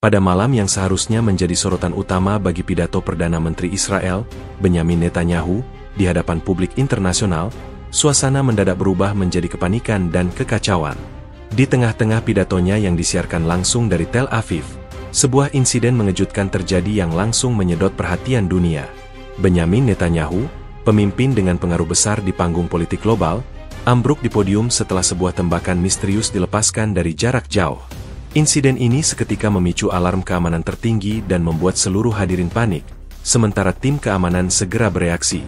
Pada malam yang seharusnya menjadi sorotan utama bagi pidato Perdana Menteri Israel, Benyamin Netanyahu, di hadapan publik internasional, suasana mendadak berubah menjadi kepanikan dan kekacauan. Di tengah-tengah pidatonya yang disiarkan langsung dari Tel Aviv, sebuah insiden mengejutkan terjadi yang langsung menyedot perhatian dunia. Benyamin Netanyahu, pemimpin dengan pengaruh besar di panggung politik global, ambruk di podium setelah sebuah tembakan misterius dilepaskan dari jarak jauh. Insiden ini seketika memicu alarm keamanan tertinggi dan membuat seluruh hadirin panik, sementara tim keamanan segera bereaksi.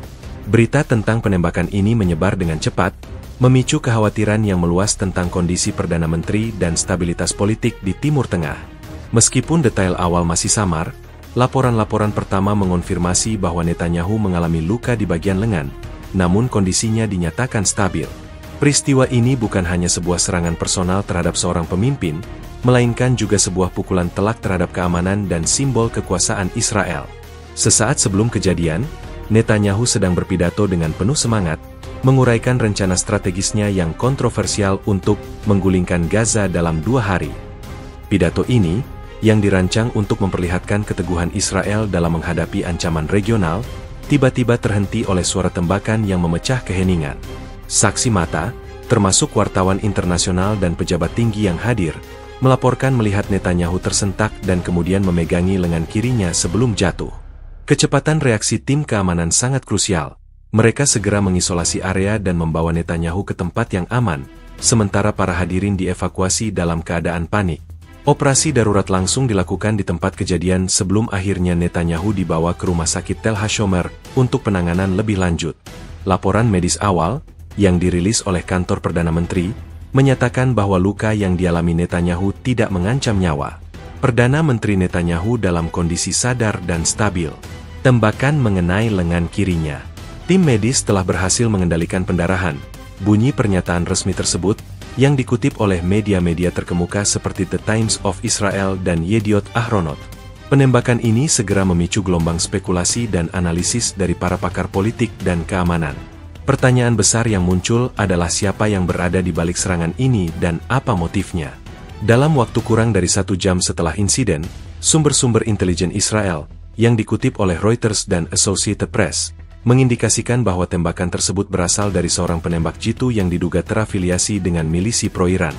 Berita tentang penembakan ini menyebar dengan cepat, memicu kekhawatiran yang meluas tentang kondisi Perdana Menteri dan stabilitas politik di Timur Tengah. Meskipun detail awal masih samar, laporan-laporan pertama mengonfirmasi bahwa Netanyahu mengalami luka di bagian lengan, namun kondisinya dinyatakan stabil. Peristiwa ini bukan hanya sebuah serangan personal terhadap seorang pemimpin, melainkan juga sebuah pukulan telak terhadap keamanan dan simbol kekuasaan Israel. Sesaat sebelum kejadian, Netanyahu sedang berpidato dengan penuh semangat, menguraikan rencana strategisnya yang kontroversial untuk menggulingkan Gaza dalam 2 hari. Pidato ini, yang dirancang untuk memperlihatkan keteguhan Israel dalam menghadapi ancaman regional, tiba-tiba terhenti oleh suara tembakan yang memecah keheningan. Saksi mata, termasuk wartawan internasional dan pejabat tinggi yang hadir, melaporkan melihat Netanyahu tersentak dan kemudian memegangi lengan kirinya sebelum jatuh. Kecepatan reaksi tim keamanan sangat krusial. Mereka segera mengisolasi area dan membawa Netanyahu ke tempat yang aman, sementara para hadirin dievakuasi dalam keadaan panik. Operasi darurat langsung dilakukan di tempat kejadian sebelum akhirnya Netanyahu dibawa ke rumah sakit Tel HaShomer untuk penanganan lebih lanjut. Laporan medis awal, yang dirilis oleh kantor Perdana Menteri, menyatakan bahwa luka yang dialami Netanyahu tidak mengancam nyawa. Perdana Menteri Netanyahu dalam kondisi sadar dan stabil. Tembakan mengenai lengan kirinya. Tim medis telah berhasil mengendalikan pendarahan. Bunyi pernyataan resmi tersebut, yang dikutip oleh media-media terkemuka seperti The Times of Israel dan Yediot Ahronot. Penembakan ini segera memicu gelombang spekulasi dan analisis dari para pakar politik dan keamanan. Pertanyaan besar yang muncul adalah siapa yang berada di balik serangan ini dan apa motifnya. Dalam waktu kurang dari 1 jam setelah insiden, sumber-sumber intelijen Israel, yang dikutip oleh Reuters dan Associated Press, mengindikasikan bahwa tembakan tersebut berasal dari seorang penembak jitu yang diduga terafiliasi dengan milisi pro-Iran.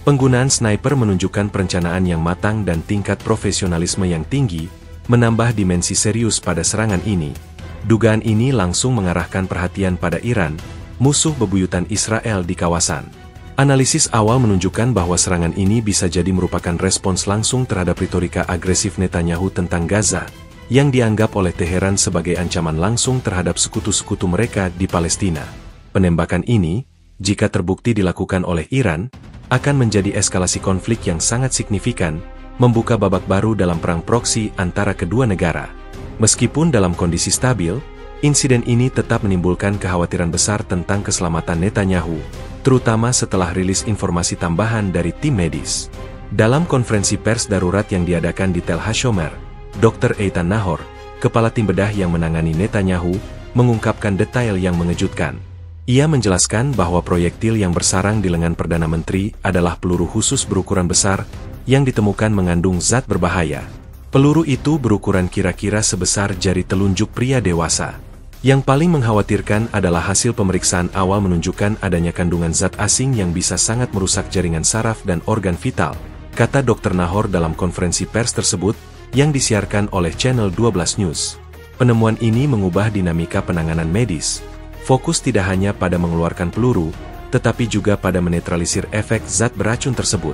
Penggunaan sniper menunjukkan perencanaan yang matang dan tingkat profesionalisme yang tinggi, menambah dimensi serius pada serangan ini. Dugaan ini langsung mengarahkan perhatian pada Iran, musuh bebuyutan Israel di kawasan. Analisis awal menunjukkan bahwa serangan ini bisa jadi merupakan respons langsung terhadap retorika agresif Netanyahu tentang Gaza, yang dianggap oleh Teheran sebagai ancaman langsung terhadap sekutu-sekutu mereka di Palestina. Penembakan ini, jika terbukti dilakukan oleh Iran, akan menjadi eskalasi konflik yang sangat signifikan, membuka babak baru dalam perang proksi antara kedua negara. Meskipun dalam kondisi stabil, insiden ini tetap menimbulkan kekhawatiran besar tentang keselamatan Netanyahu, terutama setelah rilis informasi tambahan dari tim medis. Dalam konferensi pers darurat yang diadakan di Tel HaShomer, Dr. Eitan Nahor, kepala tim bedah yang menangani Netanyahu, mengungkapkan detail yang mengejutkan. Ia menjelaskan bahwa proyektil yang bersarang di lengan Perdana Menteri adalah peluru khusus berukuran besar yang ditemukan mengandung zat berbahaya. Peluru itu berukuran kira-kira sebesar jari telunjuk pria dewasa. Yang paling mengkhawatirkan adalah hasil pemeriksaan awal menunjukkan adanya kandungan zat asing yang bisa sangat merusak jaringan saraf dan organ vital, kata Dr. Nahor dalam konferensi pers tersebut, yang disiarkan oleh Channel 12 News. Penemuan ini mengubah dinamika penanganan medis. Fokus tidak hanya pada mengeluarkan peluru, tetapi juga pada menetralisir efek zat beracun tersebut.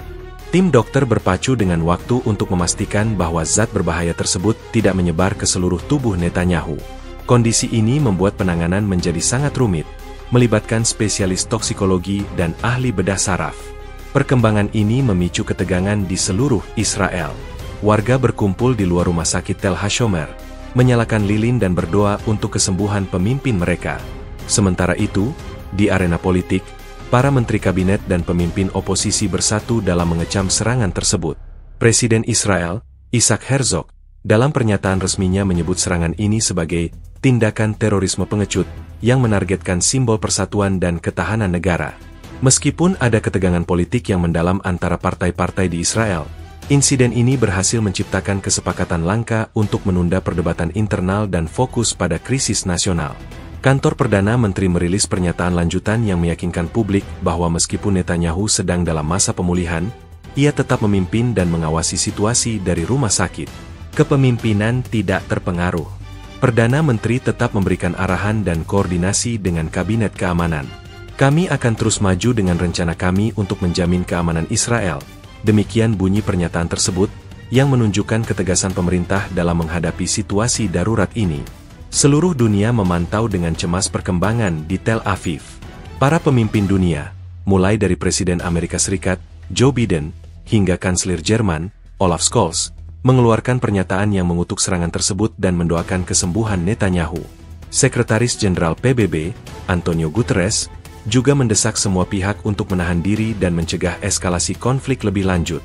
Tim dokter berpacu dengan waktu untuk memastikan bahwa zat berbahaya tersebut tidak menyebar ke seluruh tubuh Netanyahu. Kondisi ini membuat penanganan menjadi sangat rumit, melibatkan spesialis toksikologi dan ahli bedah saraf. Perkembangan ini memicu ketegangan di seluruh Israel. Warga berkumpul di luar rumah sakit Tel HaShomer, menyalakan lilin dan berdoa untuk kesembuhan pemimpin mereka. Sementara itu, di arena politik, para menteri kabinet dan pemimpin oposisi bersatu dalam mengecam serangan tersebut. Presiden Israel, Isaac Herzog, dalam pernyataan resminya menyebut serangan ini sebagai tindakan terorisme pengecut yang menargetkan simbol persatuan dan ketahanan negara. Meskipun ada ketegangan politik yang mendalam antara partai-partai di Israel, Insiden ini berhasil menciptakan kesepakatan langka untuk menunda perdebatan internal dan fokus pada krisis nasional. Kantor Perdana Menteri merilis pernyataan lanjutan yang meyakinkan publik bahwa meskipun Netanyahu sedang dalam masa pemulihan, ia tetap memimpin dan mengawasi situasi dari rumah sakit. Kepemimpinan tidak terpengaruh. Perdana Menteri tetap memberikan arahan dan koordinasi dengan Kabinet Keamanan. Kami akan terus maju dengan rencana kami untuk menjamin keamanan Israel. Demikian bunyi pernyataan tersebut, yang menunjukkan ketegasan pemerintah dalam menghadapi situasi darurat ini. Seluruh dunia memantau dengan cemas perkembangan di Tel Aviv. Para pemimpin dunia, mulai dari Presiden Amerika Serikat, Joe Biden, hingga Kanselir Jerman, Olaf Scholz, mengeluarkan pernyataan yang mengutuk serangan tersebut dan mendoakan kesembuhan Netanyahu. Sekretaris Jenderal PBB, Antonio Guterres, juga mendesak semua pihak untuk menahan diri dan mencegah eskalasi konflik lebih lanjut.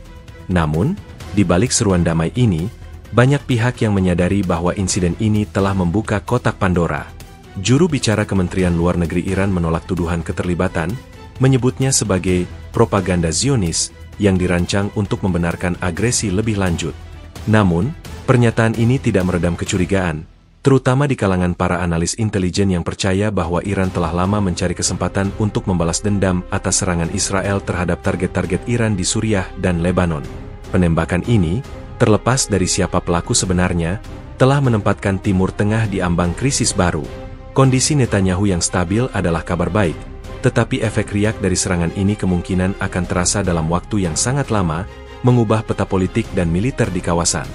Namun, di balik seruan damai ini, banyak pihak yang menyadari bahwa insiden ini telah membuka kotak Pandora. Juru bicara Kementerian Luar Negeri Iran menolak tuduhan keterlibatan, menyebutnya sebagai propaganda Zionis yang dirancang untuk membenarkan agresi lebih lanjut. Namun, pernyataan ini tidak meredam kecurigaan, terutama di kalangan para analis intelijen yang percaya bahwa Iran telah lama mencari kesempatan untuk membalas dendam atas serangan Israel terhadap target-target Iran di Suriah dan Lebanon. Penembakan ini, terlepas dari siapa pelaku sebenarnya, telah menempatkan Timur Tengah di ambang krisis baru. Kondisi Netanyahu yang stabil adalah kabar baik, tetapi efek riak dari serangan ini kemungkinan akan terasa dalam waktu yang sangat lama, mengubah peta politik dan militer di kawasan.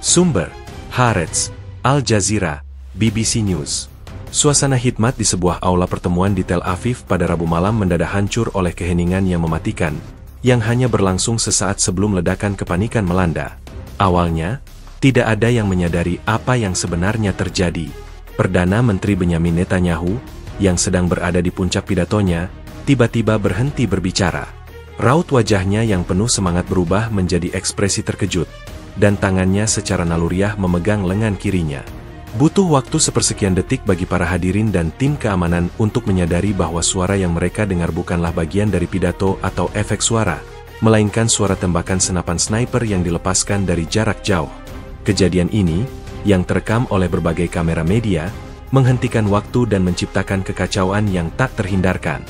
Sumber: Haaretz, Al Jazeera, BBC News. Suasana hikmat di sebuah aula pertemuan di Tel Aviv pada Rabu malam mendadak hancur oleh keheningan yang mematikan, yang hanya berlangsung sesaat sebelum ledakan kepanikan melanda. Awalnya, tidak ada yang menyadari apa yang sebenarnya terjadi. Perdana Menteri Benyamin Netanyahu, yang sedang berada di puncak pidatonya, tiba-tiba berhenti berbicara. Raut wajahnya yang penuh semangat berubah menjadi ekspresi terkejut, dan tangannya secara naluriah memegang lengan kirinya. Butuh waktu sepersekian detik bagi para hadirin dan tim keamanan untuk menyadari bahwa suara yang mereka dengar bukanlah bagian dari pidato atau efek suara, melainkan suara tembakan senapan sniper yang dilepaskan dari jarak jauh. Kejadian ini, yang terekam oleh berbagai kamera media, menghentikan waktu dan menciptakan kekacauan yang tak terhindarkan.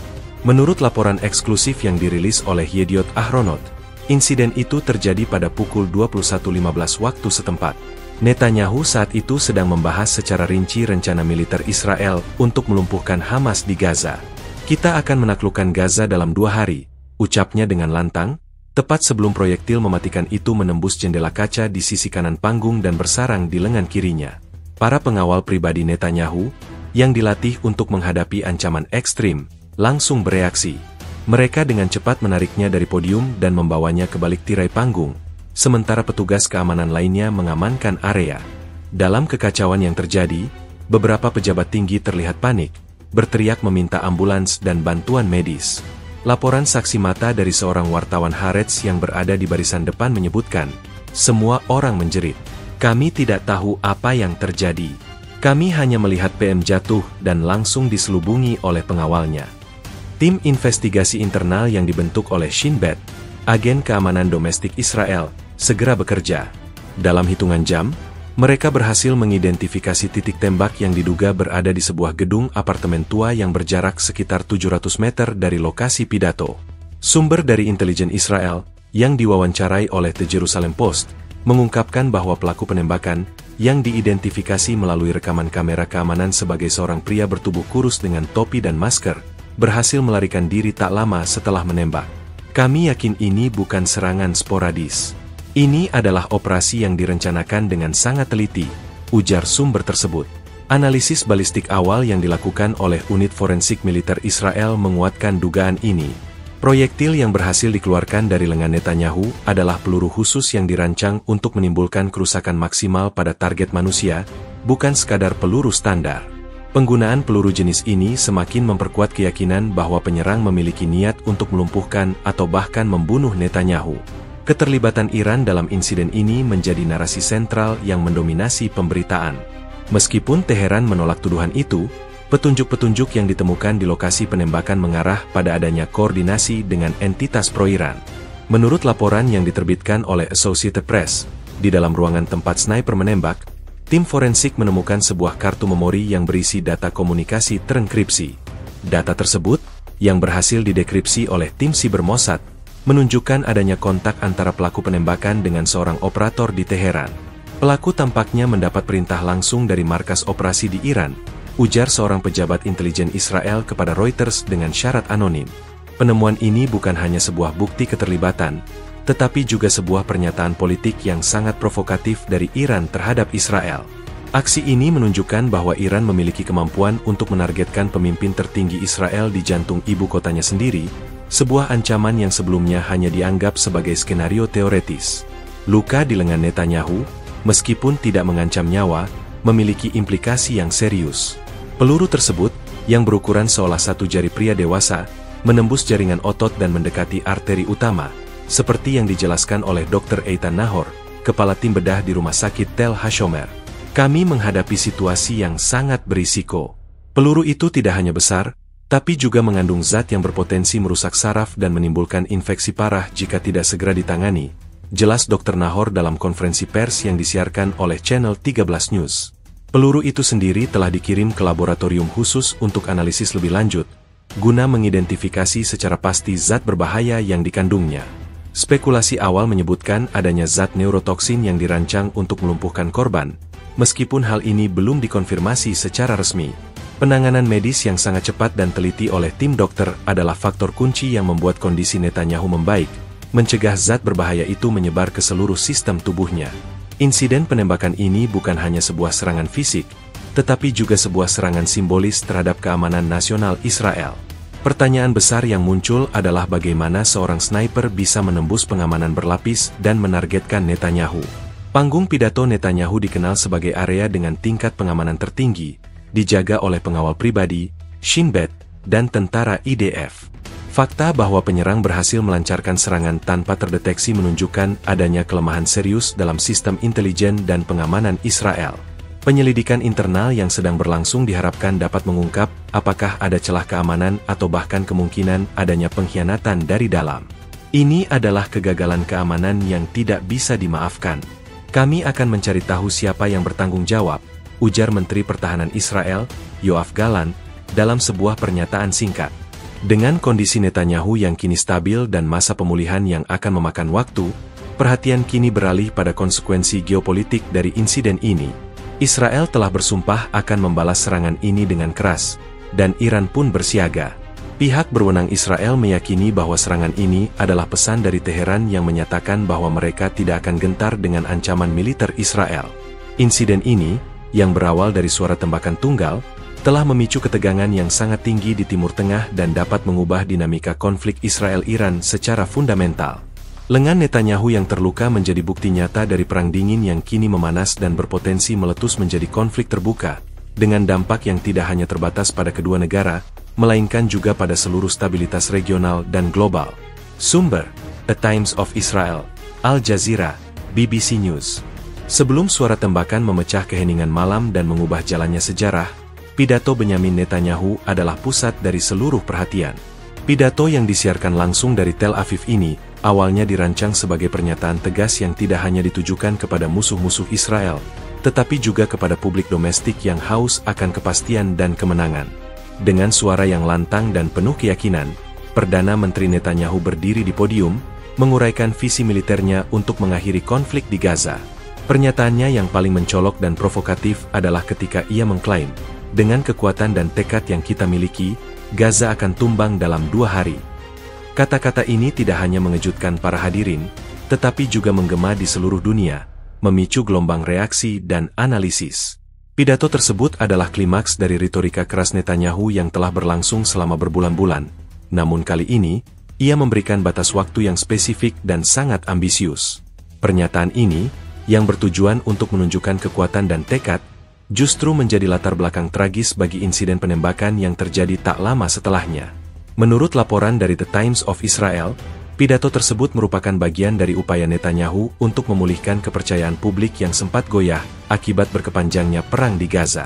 Menurut laporan eksklusif yang dirilis oleh Yediot Ahronot, insiden itu terjadi pada pukul 21.15 waktu setempat. Netanyahu saat itu sedang membahas secara rinci rencana militer Israel untuk melumpuhkan Hamas di Gaza. Kita akan menaklukkan Gaza dalam 2 hari, ucapnya dengan lantang, tepat sebelum proyektil mematikan itu menembus jendela kaca di sisi kanan panggung dan bersarang di lengan kirinya. Para pengawal pribadi Netanyahu, yang dilatih untuk menghadapi ancaman ekstrim, langsung bereaksi. Mereka dengan cepat menariknya dari podium dan membawanya ke balik tirai panggung, sementara petugas keamanan lainnya mengamankan area. Dalam kekacauan yang terjadi, beberapa pejabat tinggi terlihat panik, berteriak meminta ambulans dan bantuan medis. Laporan saksi mata dari seorang wartawan Haaretz yang berada di barisan depan menyebutkan, semua orang menjerit. Kami tidak tahu apa yang terjadi. Kami hanya melihat PM jatuh dan langsung diselubungi oleh pengawalnya. Tim investigasi internal yang dibentuk oleh Shin Bet, agen keamanan domestik Israel, segera bekerja. Dalam hitungan jam, mereka berhasil mengidentifikasi titik tembak yang diduga berada di sebuah gedung apartemen tua yang berjarak sekitar 700 meter dari lokasi pidato. Sumber dari intelijen Israel, yang diwawancarai oleh The Jerusalem Post, mengungkapkan bahwa pelaku penembakan, yang diidentifikasi melalui rekaman kamera keamanan sebagai seorang pria bertubuh kurus dengan topi dan masker, berhasil melarikan diri tak lama setelah menembak. Kami yakin ini bukan serangan sporadis. Ini adalah operasi yang direncanakan dengan sangat teliti, ujar sumber tersebut. Analisis balistik awal yang dilakukan oleh unit forensik militer Israel menguatkan dugaan ini. Proyektil yang berhasil dikeluarkan dari lengan Netanyahu adalah peluru khusus yang dirancang untuk menimbulkan kerusakan maksimal pada target manusia, bukan sekadar peluru standar. Penggunaan peluru jenis ini semakin memperkuat keyakinan bahwa penyerang memiliki niat untuk melumpuhkan atau bahkan membunuh Netanyahu. Keterlibatan Iran dalam insiden ini menjadi narasi sentral yang mendominasi pemberitaan. Meskipun Teheran menolak tuduhan itu, petunjuk-petunjuk yang ditemukan di lokasi penembakan mengarah pada adanya koordinasi dengan entitas pro-Iran. Menurut laporan yang diterbitkan oleh Associated Press, di dalam ruangan tempat sniper menembak, tim forensik menemukan sebuah kartu memori yang berisi data komunikasi terenkripsi. Data tersebut, yang berhasil didekripsi oleh tim Siber Mossad, menunjukkan adanya kontak antara pelaku penembakan dengan seorang operator di Teheran. Pelaku tampaknya mendapat perintah langsung dari markas operasi di Iran, ujar seorang pejabat intelijen Israel kepada Reuters dengan syarat anonim. Penemuan ini bukan hanya sebuah bukti keterlibatan, tetapi juga sebuah pernyataan politik yang sangat provokatif dari Iran terhadap Israel. Aksi ini menunjukkan bahwa Iran memiliki kemampuan untuk menargetkan pemimpin tertinggi Israel di jantung ibu kotanya sendiri, sebuah ancaman yang sebelumnya hanya dianggap sebagai skenario teoretis. Luka di lengan Netanyahu, meskipun tidak mengancam nyawa, memiliki implikasi yang serius. Peluru tersebut, yang berukuran seolah satu jari pria dewasa, menembus jaringan otot dan mendekati arteri utama, seperti yang dijelaskan oleh Dr. Eitan Nahor, kepala tim bedah di Rumah Sakit Tel HaShomer. Kami menghadapi situasi yang sangat berisiko. Peluru itu tidak hanya besar, tapi juga mengandung zat yang berpotensi merusak saraf dan menimbulkan infeksi parah jika tidak segera ditangani, jelas Dr. Nahor dalam konferensi pers yang disiarkan oleh Channel 13 News. Peluru itu sendiri telah dikirim ke laboratorium khusus untuk analisis lebih lanjut, guna mengidentifikasi secara pasti zat berbahaya yang dikandungnya. Spekulasi awal menyebutkan adanya zat neurotoksin yang dirancang untuk melumpuhkan korban, meskipun hal ini belum dikonfirmasi secara resmi. Penanganan medis yang sangat cepat dan teliti oleh tim dokter adalah faktor kunci yang membuat kondisi Netanyahu membaik, mencegah zat berbahaya itu menyebar ke seluruh sistem tubuhnya. Insiden penembakan ini bukan hanya sebuah serangan fisik, tetapi juga sebuah serangan simbolis terhadap keamanan nasional Israel. Pertanyaan besar yang muncul adalah bagaimana seorang sniper bisa menembus pengamanan berlapis dan menargetkan Netanyahu. Panggung pidato Netanyahu dikenal sebagai area dengan tingkat pengamanan tertinggi, dijaga oleh pengawal pribadi, Shin Bet, dan tentara IDF. Fakta bahwa penyerang berhasil melancarkan serangan tanpa terdeteksi menunjukkan adanya kelemahan serius dalam sistem intelijen dan pengamanan Israel. Penyelidikan internal yang sedang berlangsung diharapkan dapat mengungkap apakah ada celah keamanan atau bahkan kemungkinan adanya pengkhianatan dari dalam. Ini adalah kegagalan keamanan yang tidak bisa dimaafkan. Kami akan mencari tahu siapa yang bertanggung jawab, ujar Menteri Pertahanan Israel, Yoav Gallant, dalam sebuah pernyataan singkat. Dengan kondisi Netanyahu yang kini stabil dan masa pemulihan yang akan memakan waktu, perhatian kini beralih pada konsekuensi geopolitik dari insiden ini. Israel telah bersumpah akan membalas serangan ini dengan keras, dan Iran pun bersiaga. Pihak berwenang Israel meyakini bahwa serangan ini adalah pesan dari Teheran yang menyatakan bahwa mereka tidak akan gentar dengan ancaman militer Israel. Insiden ini, yang berawal dari suara tembakan tunggal, telah memicu ketegangan yang sangat tinggi di Timur Tengah dan dapat mengubah dinamika konflik Israel-Iran secara fundamental. Lengan Netanyahu yang terluka menjadi bukti nyata dari perang dingin yang kini memanas dan berpotensi meletus menjadi konflik terbuka, dengan dampak yang tidak hanya terbatas pada kedua negara, melainkan juga pada seluruh stabilitas regional dan global. Sumber: The Times of Israel, Al Jazeera, BBC News. Sebelum suara tembakan memecah keheningan malam dan mengubah jalannya sejarah, pidato Benyamin Netanyahu adalah pusat dari seluruh perhatian. Pidato yang disiarkan langsung dari Tel Aviv ini, awalnya dirancang sebagai pernyataan tegas yang tidak hanya ditujukan kepada musuh-musuh Israel, tetapi juga kepada publik domestik yang haus akan kepastian dan kemenangan. Dengan suara yang lantang dan penuh keyakinan, Perdana Menteri Netanyahu berdiri di podium, menguraikan visi militernya untuk mengakhiri konflik di Gaza. Pernyataannya yang paling mencolok dan provokatif adalah ketika ia mengklaim, dengan kekuatan dan tekad yang kita miliki, Gaza akan tumbang dalam 2 hari. Kata-kata ini tidak hanya mengejutkan para hadirin, tetapi juga menggema di seluruh dunia, memicu gelombang reaksi dan analisis. Pidato tersebut adalah klimaks dari retorika keras Netanyahu yang telah berlangsung selama berbulan-bulan. Namun kali ini, ia memberikan batas waktu yang spesifik dan sangat ambisius. Pernyataan ini, yang bertujuan untuk menunjukkan kekuatan dan tekad, justru menjadi latar belakang tragis bagi insiden penembakan yang terjadi tak lama setelahnya. Menurut laporan dari The Times of Israel, pidato tersebut merupakan bagian dari upaya Netanyahu untuk memulihkan kepercayaan publik yang sempat goyah akibat berkepanjangnya perang di Gaza.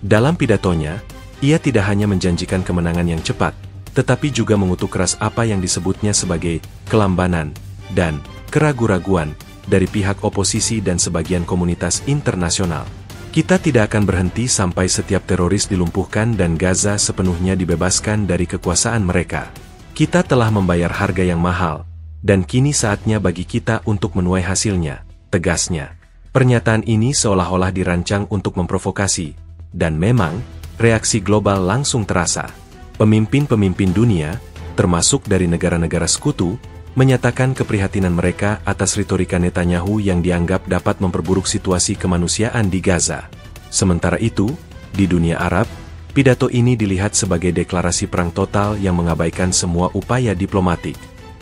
Dalam pidatonya, ia tidak hanya menjanjikan kemenangan yang cepat, tetapi juga mengutuk keras apa yang disebutnya sebagai kelambanan dan keraguan-raguan dari pihak oposisi dan sebagian komunitas internasional. Kita tidak akan berhenti sampai setiap teroris dilumpuhkan dan Gaza sepenuhnya dibebaskan dari kekuasaan mereka. Kita telah membayar harga yang mahal, dan kini saatnya bagi kita untuk menuai hasilnya, tegasnya. Pernyataan ini seolah-olah dirancang untuk memprovokasi, dan memang, reaksi global langsung terasa. Pemimpin-pemimpin dunia, termasuk dari negara-negara sekutu, menyatakan keprihatinan mereka atas retorika Netanyahu yang dianggap dapat memperburuk situasi kemanusiaan di Gaza. Sementara itu, di dunia Arab, pidato ini dilihat sebagai deklarasi perang total yang mengabaikan semua upaya diplomatik.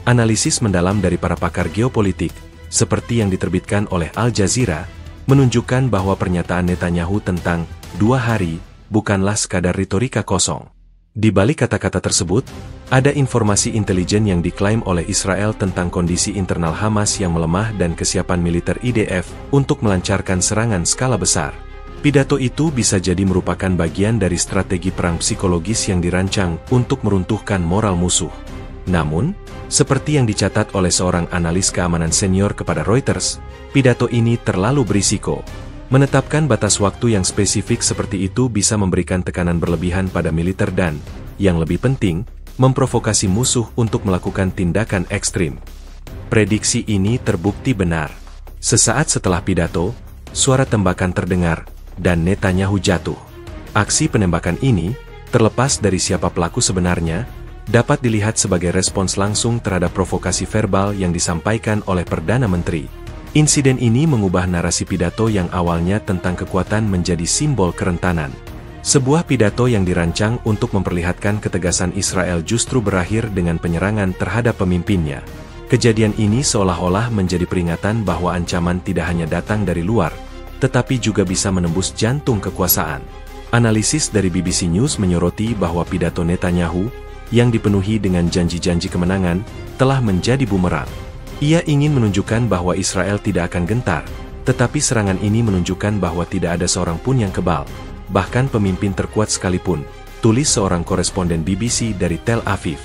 Analisis mendalam dari para pakar geopolitik, seperti yang diterbitkan oleh Al Jazeera, menunjukkan bahwa pernyataan Netanyahu tentang 2 hari bukanlah sekadar retorika kosong. Di balik kata-kata tersebut, ada informasi intelijen yang diklaim oleh Israel tentang kondisi internal Hamas yang melemah dan kesiapan militer IDF untuk melancarkan serangan skala besar. Pidato itu bisa jadi merupakan bagian dari strategi perang psikologis yang dirancang untuk meruntuhkan moral musuh. Namun, seperti yang dicatat oleh seorang analis keamanan senior kepada Reuters, pidato ini terlalu berisiko. Menetapkan batas waktu yang spesifik seperti itu bisa memberikan tekanan berlebihan pada militer dan, yang lebih penting, memprovokasi musuh untuk melakukan tindakan ekstrim. Prediksi ini terbukti benar. Sesaat setelah pidato, suara tembakan terdengar, dan Netanyahu jatuh. Aksi penembakan ini, terlepas dari siapa pelaku sebenarnya, dapat dilihat sebagai respons langsung terhadap provokasi verbal yang disampaikan oleh Perdana Menteri. Insiden ini mengubah narasi pidato yang awalnya tentang kekuatan menjadi simbol kerentanan. Sebuah pidato yang dirancang untuk memperlihatkan ketegasan Israel justru berakhir dengan penyerangan terhadap pemimpinnya. Kejadian ini seolah-olah menjadi peringatan bahwa ancaman tidak hanya datang dari luar, tetapi juga bisa menembus jantung kekuasaan. Analisis dari BBC News menyoroti bahwa pidato Netanyahu, yang dipenuhi dengan janji-janji kemenangan, telah menjadi bumerang. Ia ingin menunjukkan bahwa Israel tidak akan gentar, tetapi serangan ini menunjukkan bahwa tidak ada seorang pun yang kebal, bahkan pemimpin terkuat sekalipun, tulis seorang koresponden BBC dari Tel Aviv.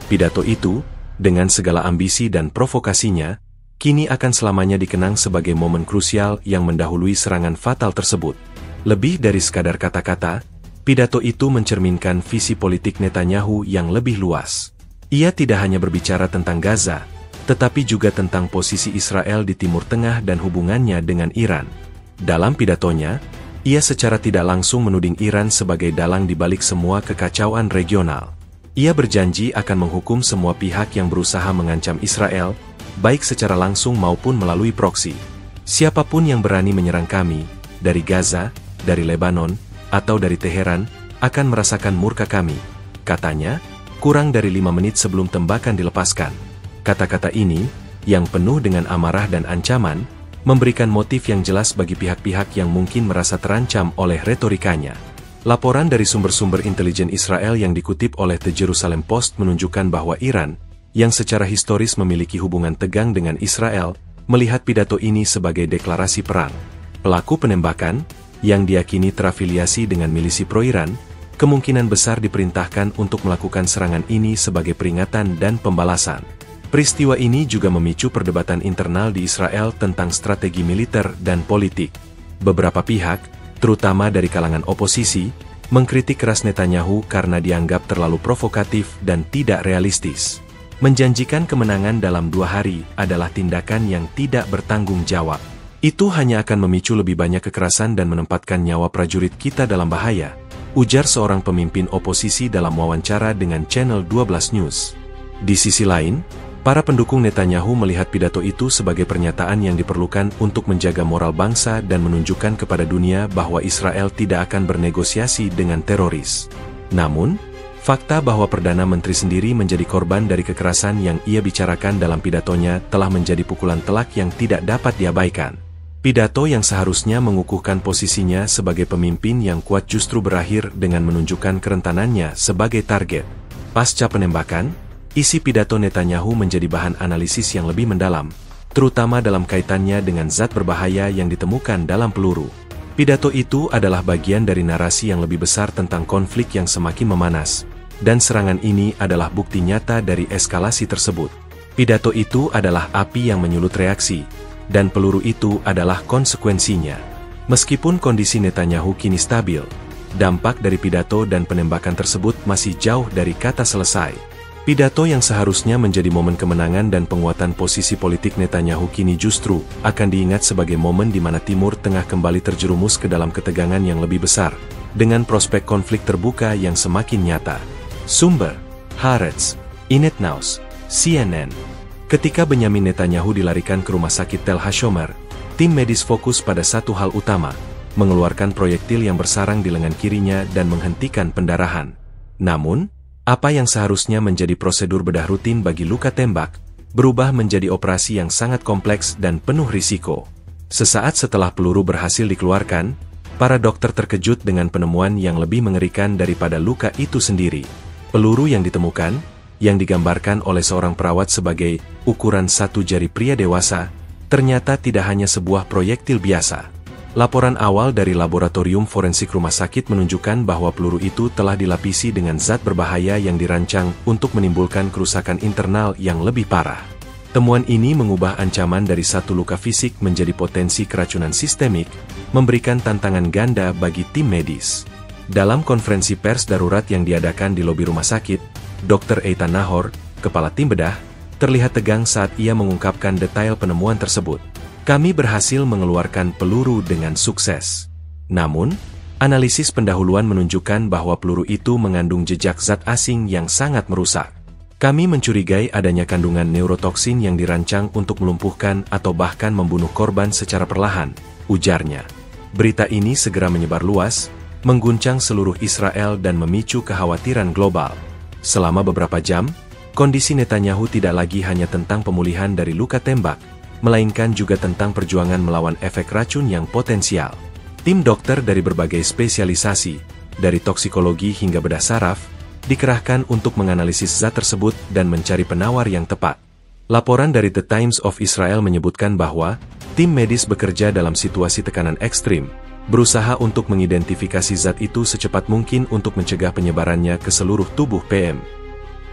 Pidato itu, dengan segala ambisi dan provokasinya, kini akan selamanya dikenang sebagai momen krusial yang mendahului serangan fatal tersebut. Lebih dari sekadar kata-kata, pidato itu mencerminkan visi politik Netanyahu yang lebih luas. Ia tidak hanya berbicara tentang Gaza, tetapi juga tentang posisi Israel di Timur Tengah dan hubungannya dengan Iran. Dalam pidatonya, ia secara tidak langsung menuding Iran sebagai dalang di balik semua kekacauan regional. Ia berjanji akan menghukum semua pihak yang berusaha mengancam Israel, baik secara langsung maupun melalui proksi. Siapapun yang berani menyerang kami, dari Gaza, dari Lebanon, atau dari Teheran, akan merasakan murka kami, katanya, kurang dari 5 menit sebelum tembakan dilepaskan. Kata-kata ini, yang penuh dengan amarah dan ancaman, memberikan motif yang jelas bagi pihak-pihak yang mungkin merasa terancam oleh retorikanya. Laporan dari sumber-sumber intelijen Israel yang dikutip oleh The Jerusalem Post menunjukkan bahwa Iran, yang secara historis memiliki hubungan tegang dengan Israel, melihat pidato ini sebagai deklarasi perang. Pelaku penembakan, yang diyakini terafiliasi dengan milisi pro-Iran, kemungkinan besar diperintahkan untuk melakukan serangan ini sebagai peringatan dan pembalasan. Peristiwa ini juga memicu perdebatan internal di Israel tentang strategi militer dan politik. Beberapa pihak, terutama dari kalangan oposisi, mengkritik keras Netanyahu karena dianggap terlalu provokatif dan tidak realistis. Menjanjikan kemenangan dalam 2 hari adalah tindakan yang tidak bertanggung jawab. Itu hanya akan memicu lebih banyak kekerasan dan menempatkan nyawa prajurit kita dalam bahaya, ujar seorang pemimpin oposisi dalam wawancara dengan Channel 12 News. Di sisi lain, para pendukung Netanyahu melihat pidato itu sebagai pernyataan yang diperlukan untuk menjaga moral bangsa dan menunjukkan kepada dunia bahwa Israel tidak akan bernegosiasi dengan teroris. Namun, fakta bahwa Perdana Menteri sendiri menjadi korban dari kekerasan yang ia bicarakan dalam pidatonya telah menjadi pukulan telak yang tidak dapat diabaikan. Pidato yang seharusnya mengukuhkan posisinya sebagai pemimpin yang kuat justru berakhir dengan menunjukkan kerentanannya sebagai target. Pasca penembakan, isi pidato Netanyahu menjadi bahan analisis yang lebih mendalam, terutama dalam kaitannya dengan zat berbahaya yang ditemukan dalam peluru. Pidato itu adalah bagian dari narasi yang lebih besar tentang konflik yang semakin memanas, dan serangan ini adalah bukti nyata dari eskalasi tersebut. Pidato itu adalah api yang menyulut reaksi, dan peluru itu adalah konsekuensinya. Meskipun kondisi Netanyahu kini stabil, dampak dari pidato dan penembakan tersebut masih jauh dari kata selesai. Pidato yang seharusnya menjadi momen kemenangan dan penguatan posisi politik Netanyahu kini justru akan diingat sebagai momen di mana Timur Tengah kembali terjerumus ke dalam ketegangan yang lebih besar, dengan prospek konflik terbuka yang semakin nyata. Sumber: Haaretz, Ynet News, CNN. Ketika Benyamin Netanyahu dilarikan ke rumah sakit Tel HaShomer, tim medis fokus pada satu hal utama, mengeluarkan proyektil yang bersarang di lengan kirinya dan menghentikan pendarahan. Namun, apa yang seharusnya menjadi prosedur bedah rutin bagi luka tembak, berubah menjadi operasi yang sangat kompleks dan penuh risiko. Sesaat setelah peluru berhasil dikeluarkan, para dokter terkejut dengan penemuan yang lebih mengerikan daripada luka itu sendiri. Peluru yang ditemukan, yang digambarkan oleh seorang perawat sebagai ukuran satu jari pria dewasa, ternyata tidak hanya sebuah proyektil biasa. Laporan awal dari laboratorium forensik rumah sakit menunjukkan bahwa peluru itu telah dilapisi dengan zat berbahaya yang dirancang untuk menimbulkan kerusakan internal yang lebih parah. Temuan ini mengubah ancaman dari satu luka fisik menjadi potensi keracunan sistemik, memberikan tantangan ganda bagi tim medis. Dalam konferensi pers darurat yang diadakan di lobi rumah sakit, Dr. Eitan Nahor, kepala tim bedah, terlihat tegang saat ia mengungkapkan detail penemuan tersebut. Kami berhasil mengeluarkan peluru dengan sukses. Namun, analisis pendahuluan menunjukkan bahwa peluru itu mengandung jejak zat asing yang sangat merusak. Kami mencurigai adanya kandungan neurotoksin yang dirancang untuk melumpuhkan atau bahkan membunuh korban secara perlahan, ujarnya. Berita ini segera menyebar luas, mengguncang seluruh Israel dan memicu kekhawatiran global. Selama beberapa jam, kondisi Netanyahu tidak lagi hanya tentang pemulihan dari luka tembak, melainkan juga tentang perjuangan melawan efek racun yang potensial. Tim dokter dari berbagai spesialisasi, dari toksikologi hingga bedah saraf, dikerahkan untuk menganalisis zat tersebut dan mencari penawar yang tepat. Laporan dari The Times of Israel menyebutkan bahwa tim medis bekerja dalam situasi tekanan ekstrim, berusaha untuk mengidentifikasi zat itu secepat mungkin untuk mencegah penyebarannya ke seluruh tubuh PM.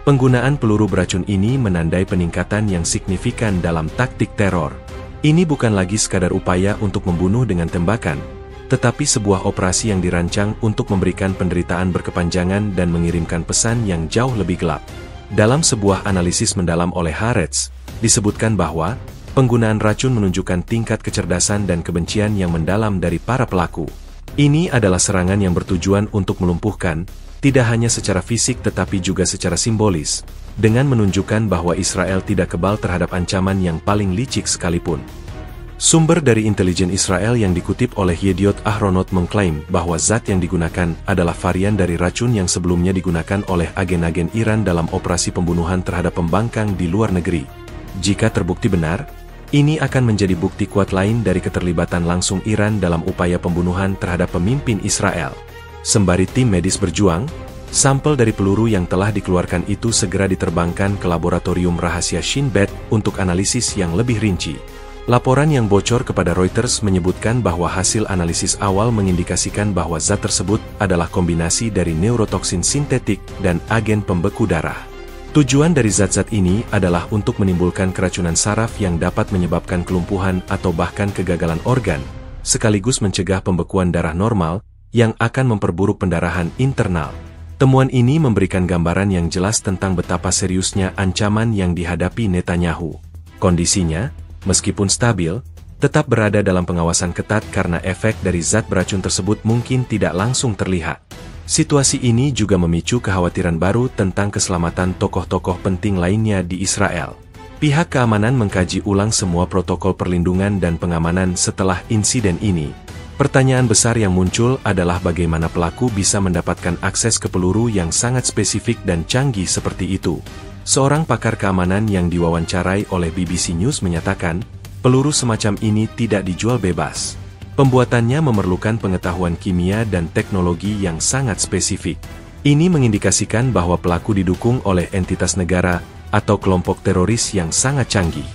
Penggunaan peluru beracun ini menandai peningkatan yang signifikan dalam taktik teror. Ini bukan lagi sekadar upaya untuk membunuh dengan tembakan, tetapi sebuah operasi yang dirancang untuk memberikan penderitaan berkepanjangan dan mengirimkan pesan yang jauh lebih gelap. Dalam sebuah analisis mendalam oleh Haaretz, disebutkan bahwa penggunaan racun menunjukkan tingkat kecerdasan dan kebencian yang mendalam dari para pelaku. Ini adalah serangan yang bertujuan untuk melumpuhkan, tidak hanya secara fisik tetapi juga secara simbolis, dengan menunjukkan bahwa Israel tidak kebal terhadap ancaman yang paling licik sekalipun. Sumber dari intelijen Israel yang dikutip oleh Yediot Ahronot mengklaim bahwa zat yang digunakan adalah varian dari racun yang sebelumnya digunakan oleh agen-agen Iran dalam operasi pembunuhan terhadap pembangkang di luar negeri. Jika terbukti benar, ini akan menjadi bukti kuat lain dari keterlibatan langsung Iran dalam upaya pembunuhan terhadap pemimpin Israel. Sembari tim medis berjuang, sampel dari peluru yang telah dikeluarkan itu segera diterbangkan ke laboratorium rahasia Shin Bet untuk analisis yang lebih rinci. Laporan yang bocor kepada Reuters menyebutkan bahwa hasil analisis awal mengindikasikan bahwa zat tersebut adalah kombinasi dari neurotoksin sintetik dan agen pembeku darah. Tujuan dari zat-zat ini adalah untuk menimbulkan keracunan saraf yang dapat menyebabkan kelumpuhan atau bahkan kegagalan organ, sekaligus mencegah pembekuan darah normal, yang akan memperburuk pendarahan internal. Temuan ini memberikan gambaran yang jelas tentang betapa seriusnya ancaman yang dihadapi Netanyahu. Kondisinya, meskipun stabil, tetap berada dalam pengawasan ketat karena efek dari zat beracun tersebut mungkin tidak langsung terlihat. Situasi ini juga memicu kekhawatiran baru tentang keselamatan tokoh-tokoh penting lainnya di Israel. Pihak keamanan mengkaji ulang semua protokol perlindungan dan pengamanan setelah insiden ini. Pertanyaan besar yang muncul adalah bagaimana pelaku bisa mendapatkan akses ke peluru yang sangat spesifik dan canggih seperti itu. Seorang pakar keamanan yang diwawancarai oleh BBC News menyatakan, peluru semacam ini tidak dijual bebas. Pembuatannya memerlukan pengetahuan kimia dan teknologi yang sangat spesifik. Ini mengindikasikan bahwa pelaku didukung oleh entitas negara atau kelompok teroris yang sangat canggih.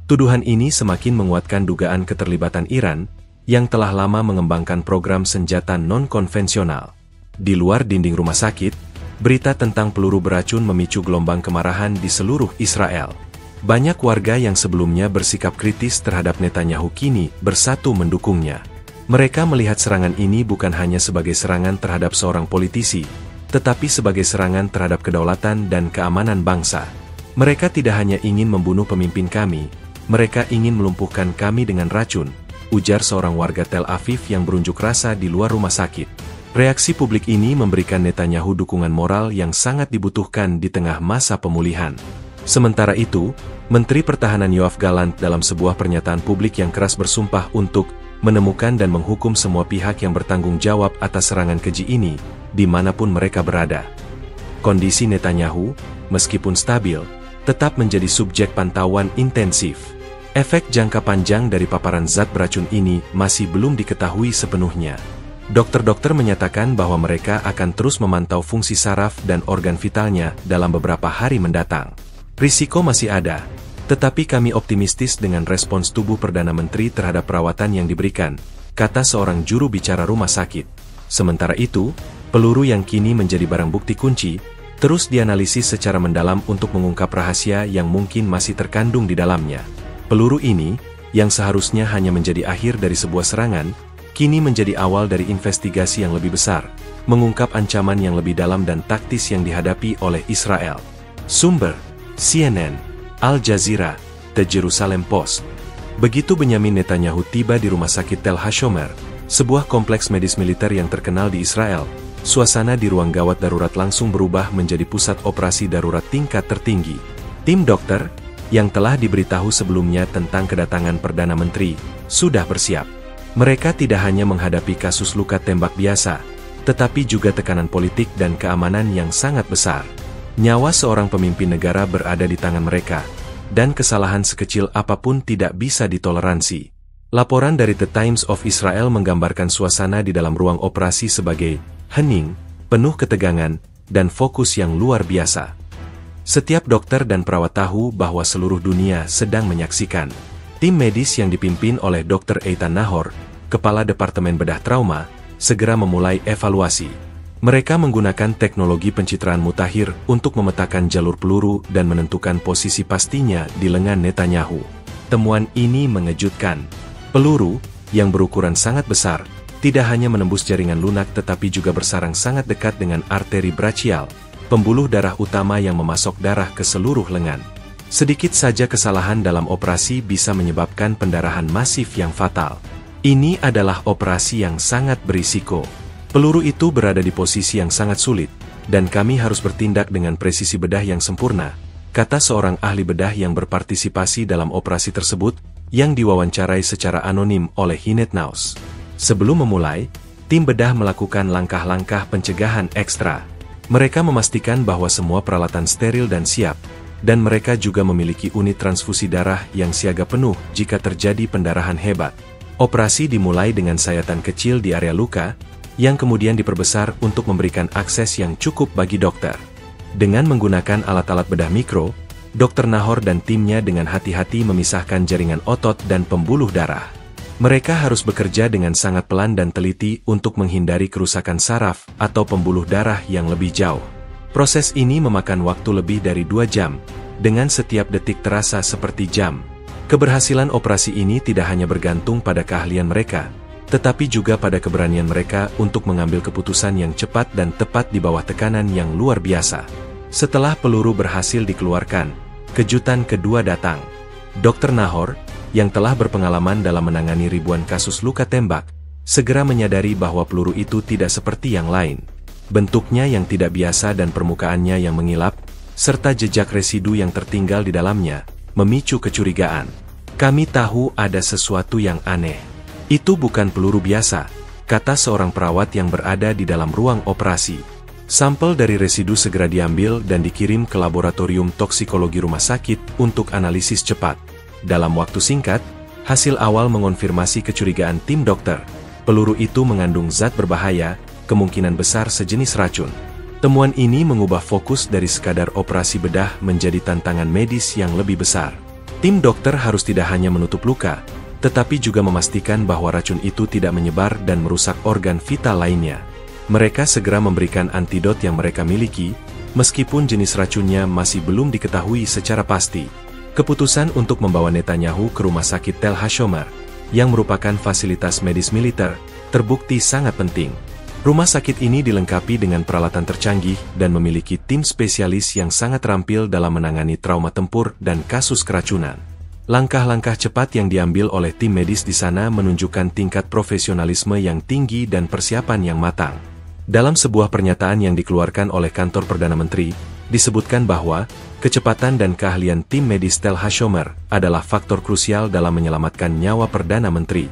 Tuduhan ini semakin menguatkan dugaan keterlibatan Iran, yang telah lama mengembangkan program senjata non-konvensional. Di luar dinding rumah sakit, berita tentang peluru beracun memicu gelombang kemarahan di seluruh Israel. Banyak warga yang sebelumnya bersikap kritis terhadap Netanyahu kini bersatu mendukungnya. Mereka melihat serangan ini bukan hanya sebagai serangan terhadap seorang politisi, tetapi sebagai serangan terhadap kedaulatan dan keamanan bangsa. Mereka tidak hanya ingin membunuh pemimpin kami, mereka ingin melumpuhkan kami dengan racun, ujar seorang warga Tel Aviv yang berunjuk rasa di luar rumah sakit. Reaksi publik ini memberikan Netanyahu dukungan moral yang sangat dibutuhkan di tengah masa pemulihan. Sementara itu, Menteri Pertahanan Yoav Gallant dalam sebuah pernyataan publik yang keras bersumpah untuk menemukan dan menghukum semua pihak yang bertanggung jawab atas serangan keji ini, dimanapun mereka berada. Kondisi Netanyahu, meskipun stabil, tetap menjadi subjek pantauan intensif. Efek jangka panjang dari paparan zat beracun ini masih belum diketahui sepenuhnya. Dokter-dokter menyatakan bahwa mereka akan terus memantau fungsi saraf dan organ vitalnya dalam beberapa hari mendatang. Risiko masih ada, tetapi kami optimistis dengan respons tubuh Perdana Menteri terhadap perawatan yang diberikan, kata seorang juru bicara rumah sakit. Sementara itu, peluru yang kini menjadi barang bukti kunci, terus dianalisis secara mendalam untuk mengungkap rahasia yang mungkin masih terkandung di dalamnya. Peluru ini, yang seharusnya hanya menjadi akhir dari sebuah serangan, kini menjadi awal dari investigasi yang lebih besar, mengungkap ancaman yang lebih dalam dan taktis yang dihadapi oleh Israel. Sumber: CNN, Al Jazeera, The Jerusalem Post. Begitu Benyamin Netanyahu tiba di rumah sakit Tel Hashomer, sebuah kompleks medis militer yang terkenal di Israel, suasana di ruang gawat darurat langsung berubah menjadi pusat operasi darurat tingkat tertinggi. Tim dokter, yang telah diberitahu sebelumnya tentang kedatangan Perdana Menteri, sudah bersiap. Mereka tidak hanya menghadapi kasus luka tembak biasa, tetapi juga tekanan politik dan keamanan yang sangat besar. Nyawa seorang pemimpin negara berada di tangan mereka, dan kesalahan sekecil apapun tidak bisa ditoleransi. Laporan dari The Times of Israel menggambarkan suasana di dalam ruang operasi sebagai hening, penuh ketegangan, dan fokus yang luar biasa. Setiap dokter dan perawat tahu bahwa seluruh dunia sedang menyaksikan. Tim medis yang dipimpin oleh Dr. Eitan Nahor, Kepala Departemen Bedah Trauma, segera memulai evaluasi. Mereka menggunakan teknologi pencitraan mutakhir untuk memetakan jalur peluru dan menentukan posisi pastinya di lengan Netanyahu. Temuan ini mengejutkan. Peluru, yang berukuran sangat besar, tidak hanya menembus jaringan lunak tetapi juga bersarang sangat dekat dengan arteri brachial, pembuluh darah utama yang memasok darah ke seluruh lengan. Sedikit saja kesalahan dalam operasi bisa menyebabkan pendarahan masif yang fatal. Ini adalah operasi yang sangat berisiko. Peluru itu berada di posisi yang sangat sulit, dan kami harus bertindak dengan presisi bedah yang sempurna, kata seorang ahli bedah yang berpartisipasi dalam operasi tersebut, yang diwawancarai secara anonim oleh Hinet Naus. Sebelum memulai, tim bedah melakukan langkah-langkah pencegahan ekstra. Mereka memastikan bahwa semua peralatan steril dan siap, dan mereka juga memiliki unit transfusi darah yang siaga penuh jika terjadi pendarahan hebat. Operasi dimulai dengan sayatan kecil di area luka, yang kemudian diperbesar untuk memberikan akses yang cukup bagi dokter. Dengan menggunakan alat-alat bedah mikro, Dr. Nahor dan timnya dengan hati-hati memisahkan jaringan otot dan pembuluh darah. Mereka harus bekerja dengan sangat pelan dan teliti untuk menghindari kerusakan saraf atau pembuluh darah yang lebih jauh. Proses ini memakan waktu lebih dari 2 jam, dengan setiap detik terasa seperti jam. Keberhasilan operasi ini tidak hanya bergantung pada keahlian mereka, tetapi juga pada keberanian mereka untuk mengambil keputusan yang cepat dan tepat di bawah tekanan yang luar biasa. Setelah peluru berhasil dikeluarkan, kejutan kedua datang. Dr. Nahor, yang telah berpengalaman dalam menangani ribuan kasus luka tembak, segera menyadari bahwa peluru itu tidak seperti yang lain. Bentuknya yang tidak biasa dan permukaannya yang mengilap, serta jejak residu yang tertinggal di dalamnya, memicu kecurigaan. Kami tahu ada sesuatu yang aneh. Itu bukan peluru biasa, kata seorang perawat yang berada di dalam ruang operasi. Sampel dari residu segera diambil dan dikirim ke laboratorium toksikologi rumah sakit untuk analisis cepat. Dalam waktu singkat, hasil awal mengonfirmasi kecurigaan tim dokter. Peluru itu mengandung zat berbahaya, kemungkinan besar sejenis racun. Temuan ini mengubah fokus dari sekadar operasi bedah menjadi tantangan medis yang lebih besar. Tim dokter harus tidak hanya menutup luka, tetapi juga memastikan bahwa racun itu tidak menyebar dan merusak organ vital lainnya. Mereka segera memberikan antidot yang mereka miliki, meskipun jenis racunnya masih belum diketahui secara pasti. Keputusan untuk membawa Netanyahu ke rumah sakit Tel HaShomer, yang merupakan fasilitas medis militer, terbukti sangat penting. Rumah sakit ini dilengkapi dengan peralatan tercanggih dan memiliki tim spesialis yang sangat terampil dalam menangani trauma tempur dan kasus keracunan. Langkah-langkah cepat yang diambil oleh tim medis di sana menunjukkan tingkat profesionalisme yang tinggi dan persiapan yang matang. Dalam sebuah pernyataan yang dikeluarkan oleh kantor Perdana Menteri, disebutkan bahwa kecepatan dan keahlian tim medis Tel HaShomer adalah faktor krusial dalam menyelamatkan nyawa Perdana Menteri.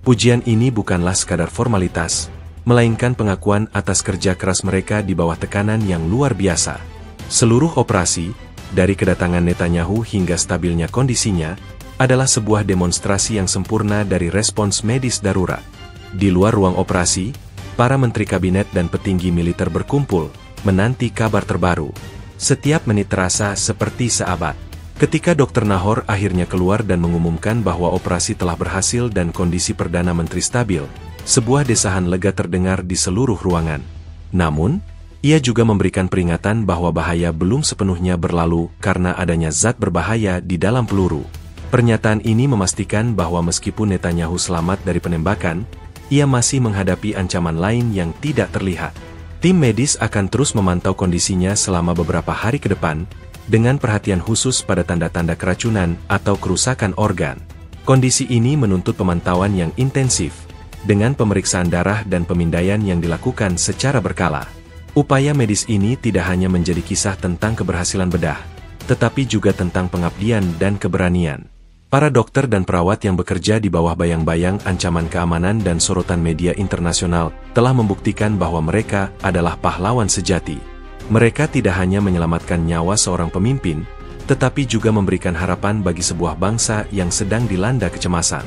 Pujian ini bukanlah sekadar formalitas, melainkan pengakuan atas kerja keras mereka di bawah tekanan yang luar biasa. Seluruh operasi, dari kedatangan Netanyahu hingga stabilnya kondisinya, adalah sebuah demonstrasi yang sempurna dari respons medis darurat. Di luar ruang operasi, para menteri kabinet dan petinggi militer berkumpul, menanti kabar terbaru. Setiap menit terasa seperti seabad. Ketika Dr. Nahor akhirnya keluar dan mengumumkan bahwa operasi telah berhasil dan kondisi Perdana Menteri stabil, sebuah desahan lega terdengar di seluruh ruangan. Namun, ia juga memberikan peringatan bahwa bahaya belum sepenuhnya berlalu karena adanya zat berbahaya di dalam peluru. Pernyataan ini memastikan bahwa meskipun Netanyahu selamat dari penembakan, ia masih menghadapi ancaman lain yang tidak terlihat. Tim medis akan terus memantau kondisinya selama beberapa hari ke depan, dengan perhatian khusus pada tanda-tanda keracunan atau kerusakan organ. Kondisi ini menuntut pemantauan yang intensif, dengan pemeriksaan darah dan pemindaian yang dilakukan secara berkala. Upaya medis ini tidak hanya menjadi kisah tentang keberhasilan bedah, tetapi juga tentang pengabdian dan keberanian. Para dokter dan perawat yang bekerja di bawah bayang-bayang ancaman keamanan dan sorotan media internasional telah membuktikan bahwa mereka adalah pahlawan sejati. Mereka tidak hanya menyelamatkan nyawa seorang pemimpin, tetapi juga memberikan harapan bagi sebuah bangsa yang sedang dilanda kecemasan.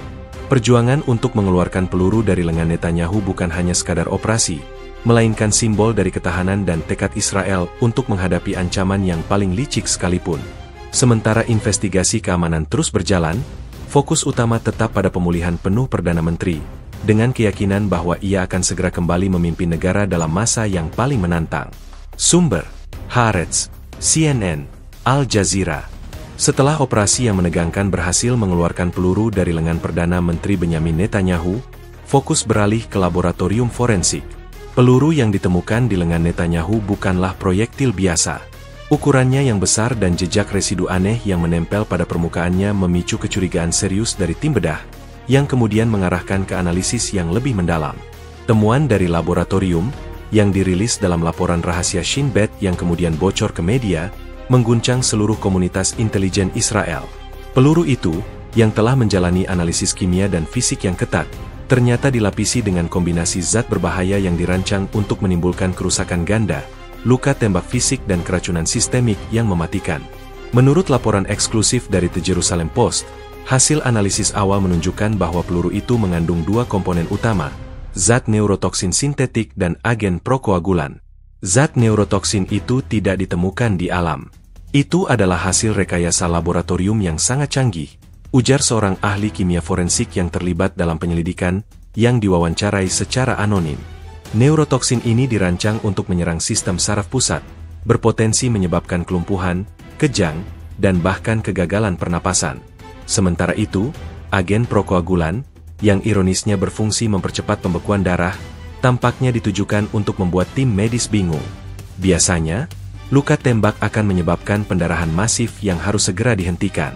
Perjuangan untuk mengeluarkan peluru dari lengan Netanyahu bukan hanya sekadar operasi, melainkan simbol dari ketahanan dan tekad Israel untuk menghadapi ancaman yang paling licik sekalipun. Sementara investigasi keamanan terus berjalan, fokus utama tetap pada pemulihan penuh Perdana Menteri, dengan keyakinan bahwa ia akan segera kembali memimpin negara dalam masa yang paling menantang. Sumber: Haaretz, CNN, Al Jazeera. Setelah operasi yang menegangkan berhasil mengeluarkan peluru dari lengan Perdana Menteri Benyamin Netanyahu, fokus beralih ke laboratorium forensik. Peluru yang ditemukan di lengan Netanyahu bukanlah proyektil biasa. Ukurannya yang besar dan jejak residu aneh yang menempel pada permukaannya memicu kecurigaan serius dari tim bedah, yang kemudian mengarahkan ke analisis yang lebih mendalam. Temuan dari laboratorium, yang dirilis dalam laporan rahasia Shin Bet yang kemudian bocor ke media, mengguncang seluruh komunitas intelijen Israel. Peluru itu, yang telah menjalani analisis kimia dan fisik yang ketat, ternyata dilapisi dengan kombinasi zat berbahaya yang dirancang untuk menimbulkan kerusakan ganda, luka tembak fisik dan keracunan sistemik yang mematikan. Menurut laporan eksklusif dari The Jerusalem Post, hasil analisis awal menunjukkan bahwa peluru itu mengandung dua komponen utama, zat neurotoksin sintetik dan agen prokoagulan. Zat neurotoksin itu tidak ditemukan di alam. Itu adalah hasil rekayasa laboratorium yang sangat canggih, ujar seorang ahli kimia forensik yang terlibat dalam penyelidikan, yang diwawancarai secara anonim. Neurotoksin ini dirancang untuk menyerang sistem saraf pusat, berpotensi menyebabkan kelumpuhan, kejang, dan bahkan kegagalan pernapasan. Sementara itu, agen prokoagulan, yang ironisnya berfungsi mempercepat pembekuan darah, tampaknya ditujukan untuk membuat tim medis bingung. Biasanya, luka tembak akan menyebabkan pendarahan masif yang harus segera dihentikan.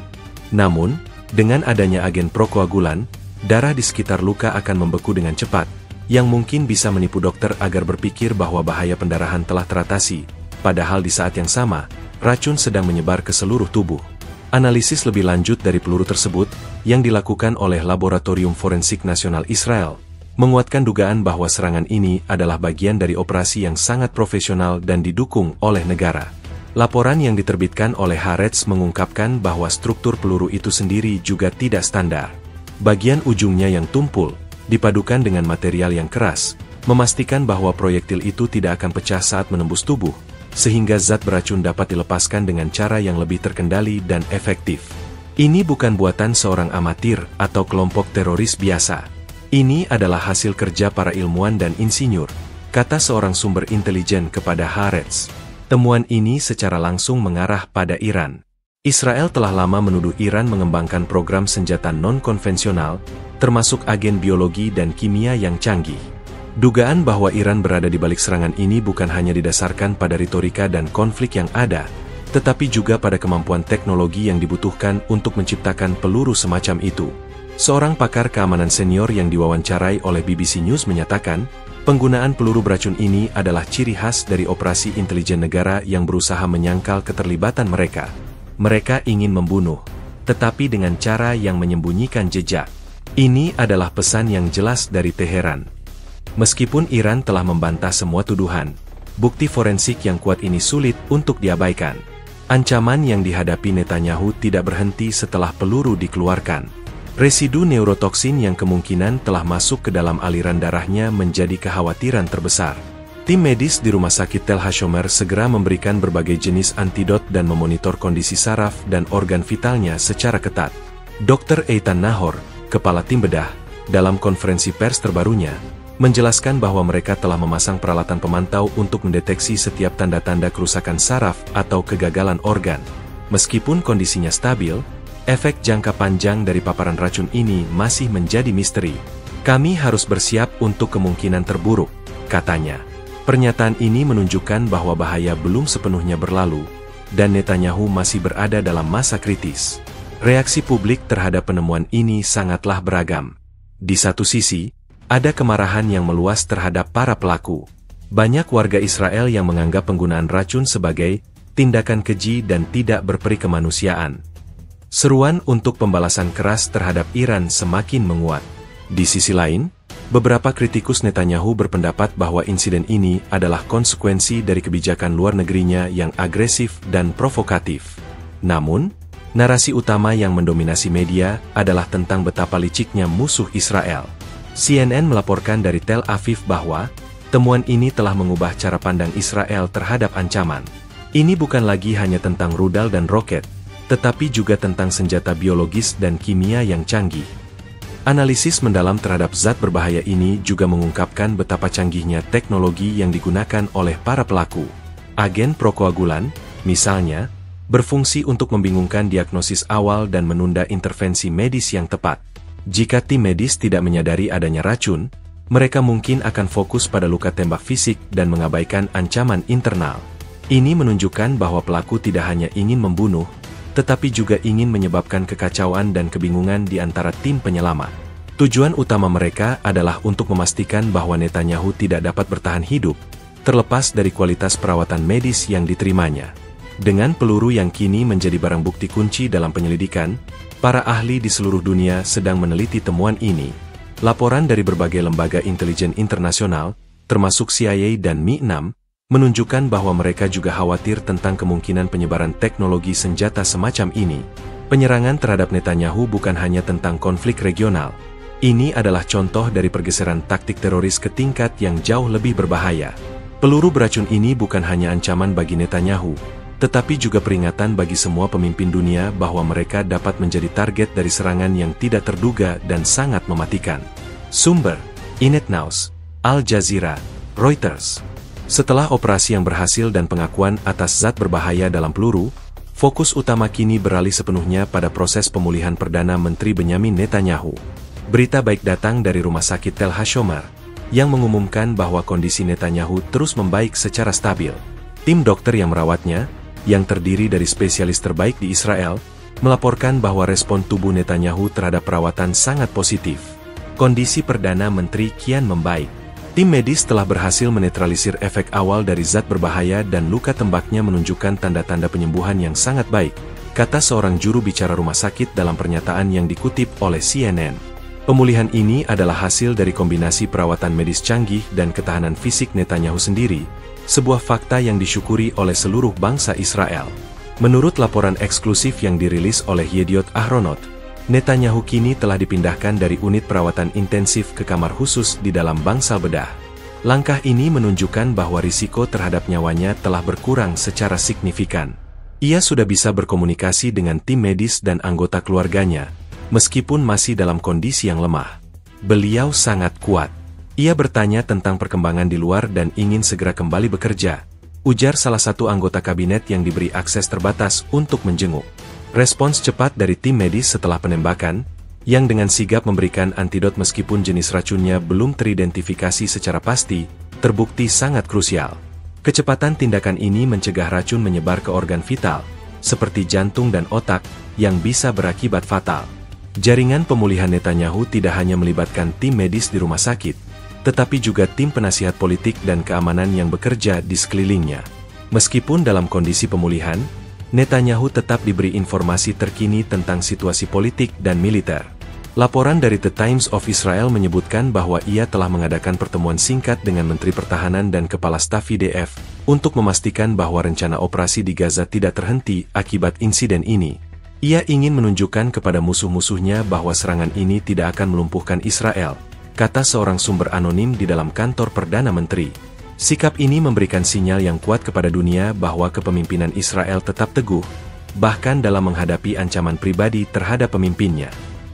Namun, dengan adanya agen prokoagulan, darah di sekitar luka akan membeku dengan cepat, yang mungkin bisa menipu dokter agar berpikir bahwa bahaya pendarahan telah teratasi, padahal di saat yang sama, racun sedang menyebar ke seluruh tubuh. Analisis lebih lanjut dari peluru tersebut, yang dilakukan oleh Laboratorium Forensik Nasional Israel, menguatkan dugaan bahwa serangan ini adalah bagian dari operasi yang sangat profesional dan didukung oleh negara. Laporan yang diterbitkan oleh Haaretz mengungkapkan bahwa struktur peluru itu sendiri juga tidak standar. Bagian ujungnya yang tumpul, dipadukan dengan material yang keras, memastikan bahwa proyektil itu tidak akan pecah saat menembus tubuh, sehingga zat beracun dapat dilepaskan dengan cara yang lebih terkendali dan efektif. Ini bukan buatan seorang amatir atau kelompok teroris biasa. Ini adalah hasil kerja para ilmuwan dan insinyur, kata seorang sumber intelijen kepada Haaretz. Temuan ini secara langsung mengarah pada Iran. Israel telah lama menuduh Iran mengembangkan program senjata non-konvensional, termasuk agen biologi dan kimia yang canggih. Dugaan bahwa Iran berada di balik serangan ini bukan hanya didasarkan pada retorika dan konflik yang ada, tetapi juga pada kemampuan teknologi yang dibutuhkan untuk menciptakan peluru semacam itu. Seorang pakar keamanan senior yang diwawancarai oleh BBC News menyatakan, penggunaan peluru beracun ini adalah ciri khas dari operasi intelijen negara yang berusaha menyangkal keterlibatan mereka. Mereka ingin membunuh, tetapi dengan cara yang menyembunyikan jejak. Ini adalah pesan yang jelas dari Teheran. Meskipun Iran telah membantah semua tuduhan, bukti forensik yang kuat ini sulit untuk diabaikan. Ancaman yang dihadapi Netanyahu tidak berhenti setelah peluru dikeluarkan. Residu neurotoksin yang kemungkinan telah masuk ke dalam aliran darahnya menjadi kekhawatiran terbesar. Tim medis di Rumah Sakit Tel Hashomer segera memberikan berbagai jenis antidot dan memonitor kondisi saraf dan organ vitalnya secara ketat. Dr. Eitan Nahor, kepala tim bedah, dalam konferensi pers terbarunya, menjelaskan bahwa mereka telah memasang peralatan pemantau untuk mendeteksi setiap tanda-tanda kerusakan saraf atau kegagalan organ. Meskipun kondisinya stabil, efek jangka panjang dari paparan racun ini masih menjadi misteri. Kami harus bersiap untuk kemungkinan terburuk, katanya. Pernyataan ini menunjukkan bahwa bahaya belum sepenuhnya berlalu, dan Netanyahu masih berada dalam masa kritis. Reaksi publik terhadap penemuan ini sangatlah beragam. Di satu sisi, ada kemarahan yang meluas terhadap para pelaku. Banyak warga Israel yang menganggap penggunaan racun sebagai tindakan keji dan tidak berperi kemanusiaan. Seruan untuk pembalasan keras terhadap Iran semakin menguat. Di sisi lain, beberapa kritikus Netanyahu berpendapat bahwa insiden ini adalah konsekuensi dari kebijakan luar negerinya yang agresif dan provokatif. Namun, narasi utama yang mendominasi media adalah tentang betapa liciknya musuh Israel. CNN melaporkan dari Tel Aviv bahwa temuan ini telah mengubah cara pandang Israel terhadap ancaman. Ini bukan lagi hanya tentang rudal dan roket, tetapi juga tentang senjata biologis dan kimia yang canggih. Analisis mendalam terhadap zat berbahaya ini juga mengungkapkan betapa canggihnya teknologi yang digunakan oleh para pelaku. Agen prokoagulan, misalnya, berfungsi untuk membingungkan diagnosis awal dan menunda intervensi medis yang tepat. Jika tim medis tidak menyadari adanya racun, mereka mungkin akan fokus pada luka tembak fisik dan mengabaikan ancaman internal. Ini menunjukkan bahwa pelaku tidak hanya ingin membunuh, tetapi juga ingin menyebabkan kekacauan dan kebingungan di antara tim penyelamat. Tujuan utama mereka adalah untuk memastikan bahwa Netanyahu tidak dapat bertahan hidup, terlepas dari kualitas perawatan medis yang diterimanya. Dengan peluru yang kini menjadi barang bukti kunci dalam penyelidikan, para ahli di seluruh dunia sedang meneliti temuan ini. Laporan dari berbagai lembaga intelijen internasional, termasuk CIA dan Mi-6, menunjukkan bahwa mereka juga khawatir tentang kemungkinan penyebaran teknologi senjata semacam ini. Penyerangan terhadap Netanyahu bukan hanya tentang konflik regional. Ini adalah contoh dari pergeseran taktik teroris ke tingkat yang jauh lebih berbahaya. Peluru beracun ini bukan hanya ancaman bagi Netanyahu, tetapi juga peringatan bagi semua pemimpin dunia bahwa mereka dapat menjadi target dari serangan yang tidak terduga dan sangat mematikan. Sumber: Ynet News, Al Jazeera, Reuters. Setelah operasi yang berhasil dan pengakuan atas zat berbahaya dalam peluru, fokus utama kini beralih sepenuhnya pada proses pemulihan Perdana Menteri Benyamin Netanyahu. Berita baik datang dari Rumah Sakit Tel Hashomer, yang mengumumkan bahwa kondisi Netanyahu terus membaik secara stabil. Tim dokter yang merawatnya, yang terdiri dari spesialis terbaik di Israel, melaporkan bahwa respon tubuh Netanyahu terhadap perawatan sangat positif. Kondisi Perdana Menteri kian membaik. Tim medis telah berhasil menetralisir efek awal dari zat berbahaya dan luka tembaknya menunjukkan tanda-tanda penyembuhan yang sangat baik, kata seorang juru bicara rumah sakit dalam pernyataan yang dikutip oleh CNN. Pemulihan ini adalah hasil dari kombinasi perawatan medis canggih dan ketahanan fisik Netanyahu sendiri, sebuah fakta yang disyukuri oleh seluruh bangsa Israel. Menurut laporan eksklusif yang dirilis oleh Yediot Ahronot, Netanyahu kini telah dipindahkan dari unit perawatan intensif ke kamar khusus di dalam bangsal bedah. Langkah ini menunjukkan bahwa risiko terhadap nyawanya telah berkurang secara signifikan. Ia sudah bisa berkomunikasi dengan tim medis dan anggota keluarganya, meskipun masih dalam kondisi yang lemah. Beliau sangat kuat. Ia bertanya tentang perkembangan di luar dan ingin segera kembali bekerja, ujar salah satu anggota kabinet yang diberi akses terbatas untuk menjenguk. Respons cepat dari tim medis setelah penembakan, yang dengan sigap memberikan antidot meskipun jenis racunnya belum teridentifikasi secara pasti, terbukti sangat krusial. Kecepatan tindakan ini mencegah racun menyebar ke organ vital, seperti jantung dan otak, yang bisa berakibat fatal. Jaringan pemulihan Netanyahu tidak hanya melibatkan tim medis di rumah sakit, tetapi juga tim penasihat politik dan keamanan yang bekerja di sekelilingnya. Meskipun dalam kondisi pemulihan, Netanyahu tetap diberi informasi terkini tentang situasi politik dan militer. Laporan dari The Times of Israel menyebutkan bahwa ia telah mengadakan pertemuan singkat dengan Menteri Pertahanan dan Kepala Staf IDF, untuk memastikan bahwa rencana operasi di Gaza tidak terhenti akibat insiden ini. Ia ingin menunjukkan kepada musuh-musuhnya bahwa serangan ini tidak akan melumpuhkan Israel, kata seorang sumber anonim di dalam kantor Perdana Menteri. Sikap ini memberikan sinyal yang kuat kepada dunia bahwa kepemimpinan Israel tetap teguh, bahkan dalam menghadapi ancaman pribadi terhadap pemimpinnya.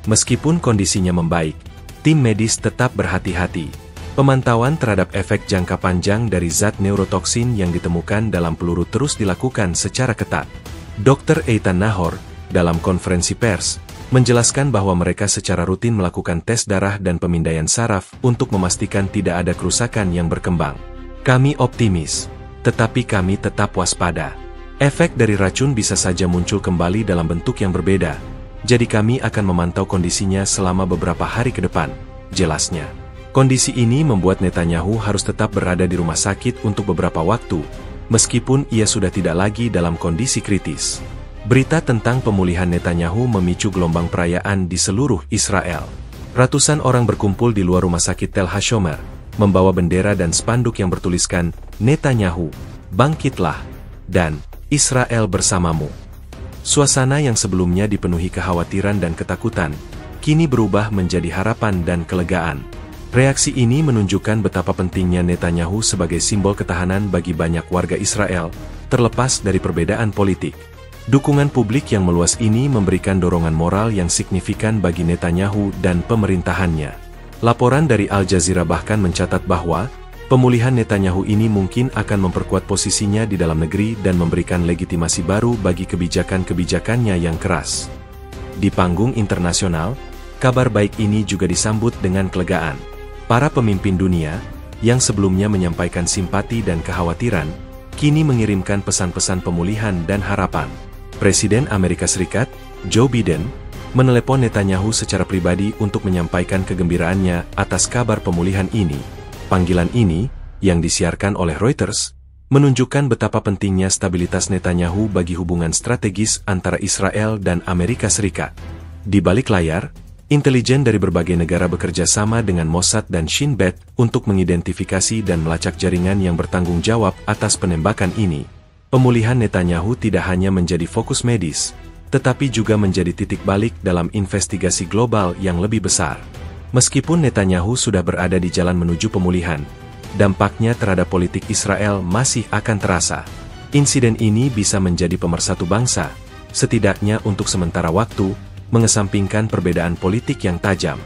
Meskipun kondisinya membaik, tim medis tetap berhati-hati. Pemantauan terhadap efek jangka panjang dari zat neurotoksin yang ditemukan dalam peluru terus dilakukan secara ketat. Dr. Eitan Nahor, dalam konferensi pers, menjelaskan bahwa mereka secara rutin melakukan tes darah dan pemindaian saraf untuk memastikan tidak ada kerusakan yang berkembang. Kami optimis, tetapi kami tetap waspada. Efek dari racun bisa saja muncul kembali dalam bentuk yang berbeda, jadi kami akan memantau kondisinya selama beberapa hari ke depan, jelasnya. Kondisi ini membuat Netanyahu harus tetap berada di rumah sakit untuk beberapa waktu, meskipun ia sudah tidak lagi dalam kondisi kritis. Berita tentang pemulihan Netanyahu memicu gelombang perayaan di seluruh Israel. Ratusan orang berkumpul di luar rumah sakit Tel HaShomer, membawa bendera dan spanduk yang bertuliskan, "Netanyahu, bangkitlah," dan "Israel bersamamu." Suasana yang sebelumnya dipenuhi kekhawatiran dan ketakutan, kini berubah menjadi harapan dan kelegaan. Reaksi ini menunjukkan betapa pentingnya Netanyahu sebagai simbol ketahanan bagi banyak warga Israel, terlepas dari perbedaan politik. Dukungan publik yang meluas ini memberikan dorongan moral yang signifikan bagi Netanyahu dan pemerintahannya. Laporan dari Al Jazeera bahkan mencatat bahwa pemulihan Netanyahu ini mungkin akan memperkuat posisinya di dalam negeri dan memberikan legitimasi baru bagi kebijakan-kebijakannya yang keras. Di panggung internasional, kabar baik ini juga disambut dengan kelegaan. Para pemimpin dunia, yang sebelumnya menyampaikan simpati dan kekhawatiran, kini mengirimkan pesan-pesan pemulihan dan harapan. Presiden Amerika Serikat, Joe Biden, menelepon Netanyahu secara pribadi untuk menyampaikan kegembiraannya atas kabar pemulihan ini. Panggilan ini, yang disiarkan oleh Reuters, menunjukkan betapa pentingnya stabilitas Netanyahu bagi hubungan strategis antara Israel dan Amerika Serikat. Di balik layar, intelijen dari berbagai negara bekerja sama dengan Mossad dan Shin Bet untuk mengidentifikasi dan melacak jaringan yang bertanggung jawab atas penembakan ini. Pemulihan Netanyahu tidak hanya menjadi fokus medis, tetapi juga menjadi titik balik dalam investigasi global yang lebih besar. Meskipun Netanyahu sudah berada di jalan menuju pemulihan, dampaknya terhadap politik Israel masih akan terasa. Insiden ini bisa menjadi pemersatu bangsa, setidaknya untuk sementara waktu, mengesampingkan perbedaan politik yang tajam.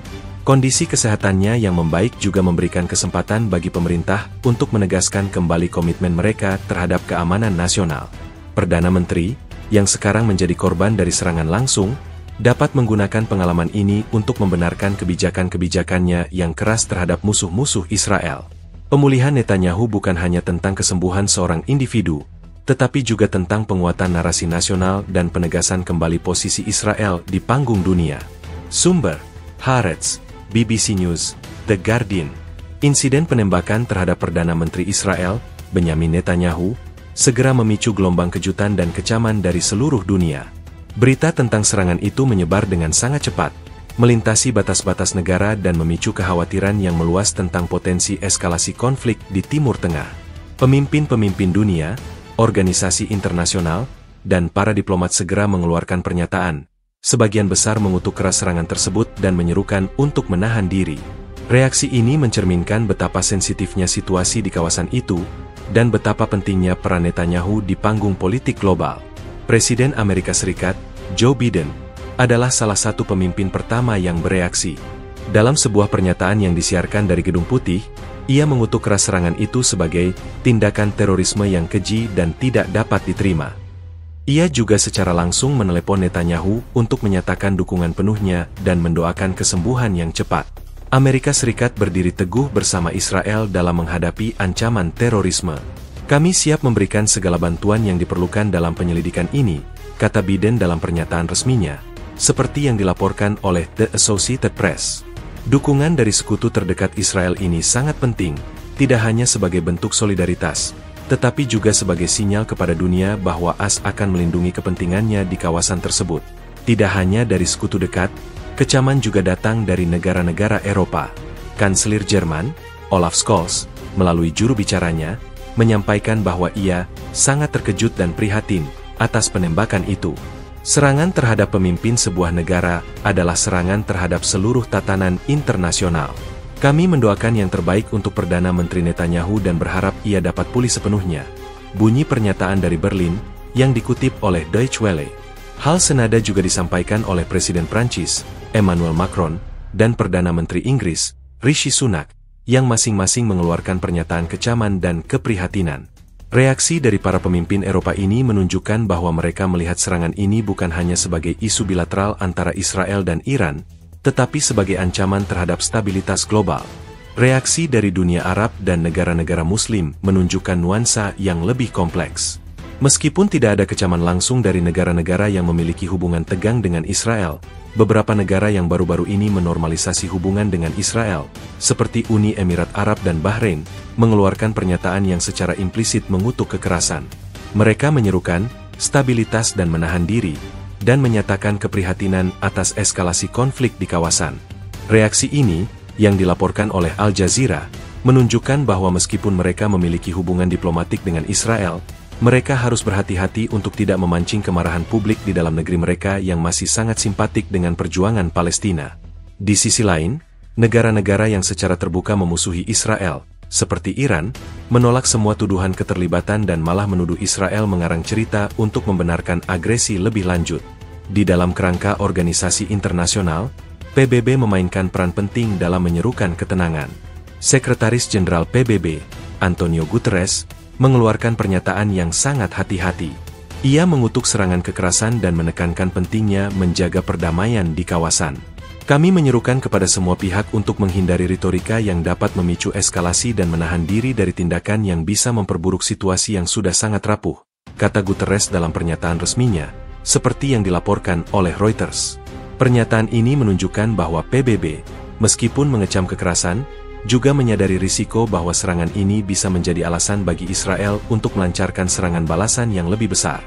Kondisi kesehatannya yang membaik juga memberikan kesempatan bagi pemerintah untuk menegaskan kembali komitmen mereka terhadap keamanan nasional. Perdana Menteri, yang sekarang menjadi korban dari serangan langsung, dapat menggunakan pengalaman ini untuk membenarkan kebijakan-kebijakannya yang keras terhadap musuh-musuh Israel. Pemulihan Netanyahu bukan hanya tentang kesembuhan seorang individu, tetapi juga tentang penguatan narasi nasional dan penegasan kembali posisi Israel di panggung dunia. Sumber: Haaretz, BBC News, The Guardian. Insiden penembakan terhadap Perdana Menteri Israel, Benyamin Netanyahu, segera memicu gelombang kejutan dan kecaman dari seluruh dunia. Berita tentang serangan itu menyebar dengan sangat cepat, melintasi batas-batas negara dan memicu kekhawatiran yang meluas tentang potensi eskalasi konflik di Timur Tengah. Pemimpin-pemimpin dunia, organisasi internasional, dan para diplomat segera mengeluarkan pernyataan. Sebagian besar mengutuk keras serangan tersebut dan menyerukan untuk menahan diri. Reaksi ini mencerminkan betapa sensitifnya situasi di kawasan itu, dan betapa pentingnya peran Netanyahu di panggung politik global. Presiden Amerika Serikat, Joe Biden, adalah salah satu pemimpin pertama yang bereaksi. Dalam sebuah pernyataan yang disiarkan dari Gedung Putih, ia mengutuk keras serangan itu sebagai tindakan terorisme yang keji dan tidak dapat diterima. Ia juga secara langsung menelepon Netanyahu untuk menyatakan dukungan penuhnya dan mendoakan kesembuhan yang cepat. Amerika Serikat berdiri teguh bersama Israel dalam menghadapi ancaman terorisme. Kami siap memberikan segala bantuan yang diperlukan dalam penyelidikan ini, kata Biden dalam pernyataan resminya, seperti yang dilaporkan oleh The Associated Press. Dukungan dari sekutu terdekat Israel ini sangat penting, tidak hanya sebagai bentuk solidaritas, tetapi juga sebagai sinyal kepada dunia bahwa AS akan melindungi kepentingannya di kawasan tersebut. Tidak hanya dari sekutu dekat, kecaman juga datang dari negara-negara Eropa. Kanselir Jerman, Olaf Scholz, melalui juru bicaranya, menyampaikan bahwa ia sangat terkejut dan prihatin atas penembakan itu. Serangan terhadap pemimpin sebuah negara adalah serangan terhadap seluruh tatanan internasional. Kami mendoakan yang terbaik untuk Perdana Menteri Netanyahu dan berharap ia dapat pulih sepenuhnya. Bunyi pernyataan dari Berlin, yang dikutip oleh Deutsche Welle. Hal senada juga disampaikan oleh Presiden Prancis, Emmanuel Macron, dan Perdana Menteri Inggris, Rishi Sunak, yang masing-masing mengeluarkan pernyataan kecaman dan keprihatinan. Reaksi dari para pemimpin Eropa ini menunjukkan bahwa mereka melihat serangan ini bukan hanya sebagai isu bilateral antara Israel dan Iran, tetapi sebagai ancaman terhadap stabilitas global. Reaksi dari dunia Arab dan negara-negara Muslim menunjukkan nuansa yang lebih kompleks. Meskipun tidak ada kecaman langsung dari negara-negara yang memiliki hubungan tegang dengan Israel, beberapa negara yang baru-baru ini menormalisasi hubungan dengan Israel, seperti Uni Emirat Arab dan Bahrain, mengeluarkan pernyataan yang secara implisit mengutuk kekerasan. Mereka menyerukan stabilitas dan menahan diri, dan menyatakan keprihatinan atas eskalasi konflik di kawasan. Reaksi ini, yang dilaporkan oleh Al Jazeera, menunjukkan bahwa meskipun mereka memiliki hubungan diplomatik dengan Israel, mereka harus berhati-hati untuk tidak memancing kemarahan publik di dalam negeri mereka yang masih sangat simpatik dengan perjuangan Palestina. Di sisi lain, negara-negara yang secara terbuka memusuhi Israel, seperti Iran, menolak semua tuduhan keterlibatan dan malah menuduh Israel mengarang cerita untuk membenarkan agresi lebih lanjut. Di dalam kerangka organisasi internasional, PBB memainkan peran penting dalam menyerukan ketenangan. Sekretaris Jenderal PBB, Antonio Guterres, mengeluarkan pernyataan yang sangat hati-hati. Ia mengutuk serangan kekerasan dan menekankan pentingnya menjaga perdamaian di kawasan. Kami menyerukan kepada semua pihak untuk menghindari retorika yang dapat memicu eskalasi dan menahan diri dari tindakan yang bisa memperburuk situasi yang sudah sangat rapuh, kata Guterres dalam pernyataan resminya, seperti yang dilaporkan oleh Reuters. Pernyataan ini menunjukkan bahwa PBB, meskipun mengecam kekerasan, juga menyadari risiko bahwa serangan ini bisa menjadi alasan bagi Israel untuk melancarkan serangan balasan yang lebih besar.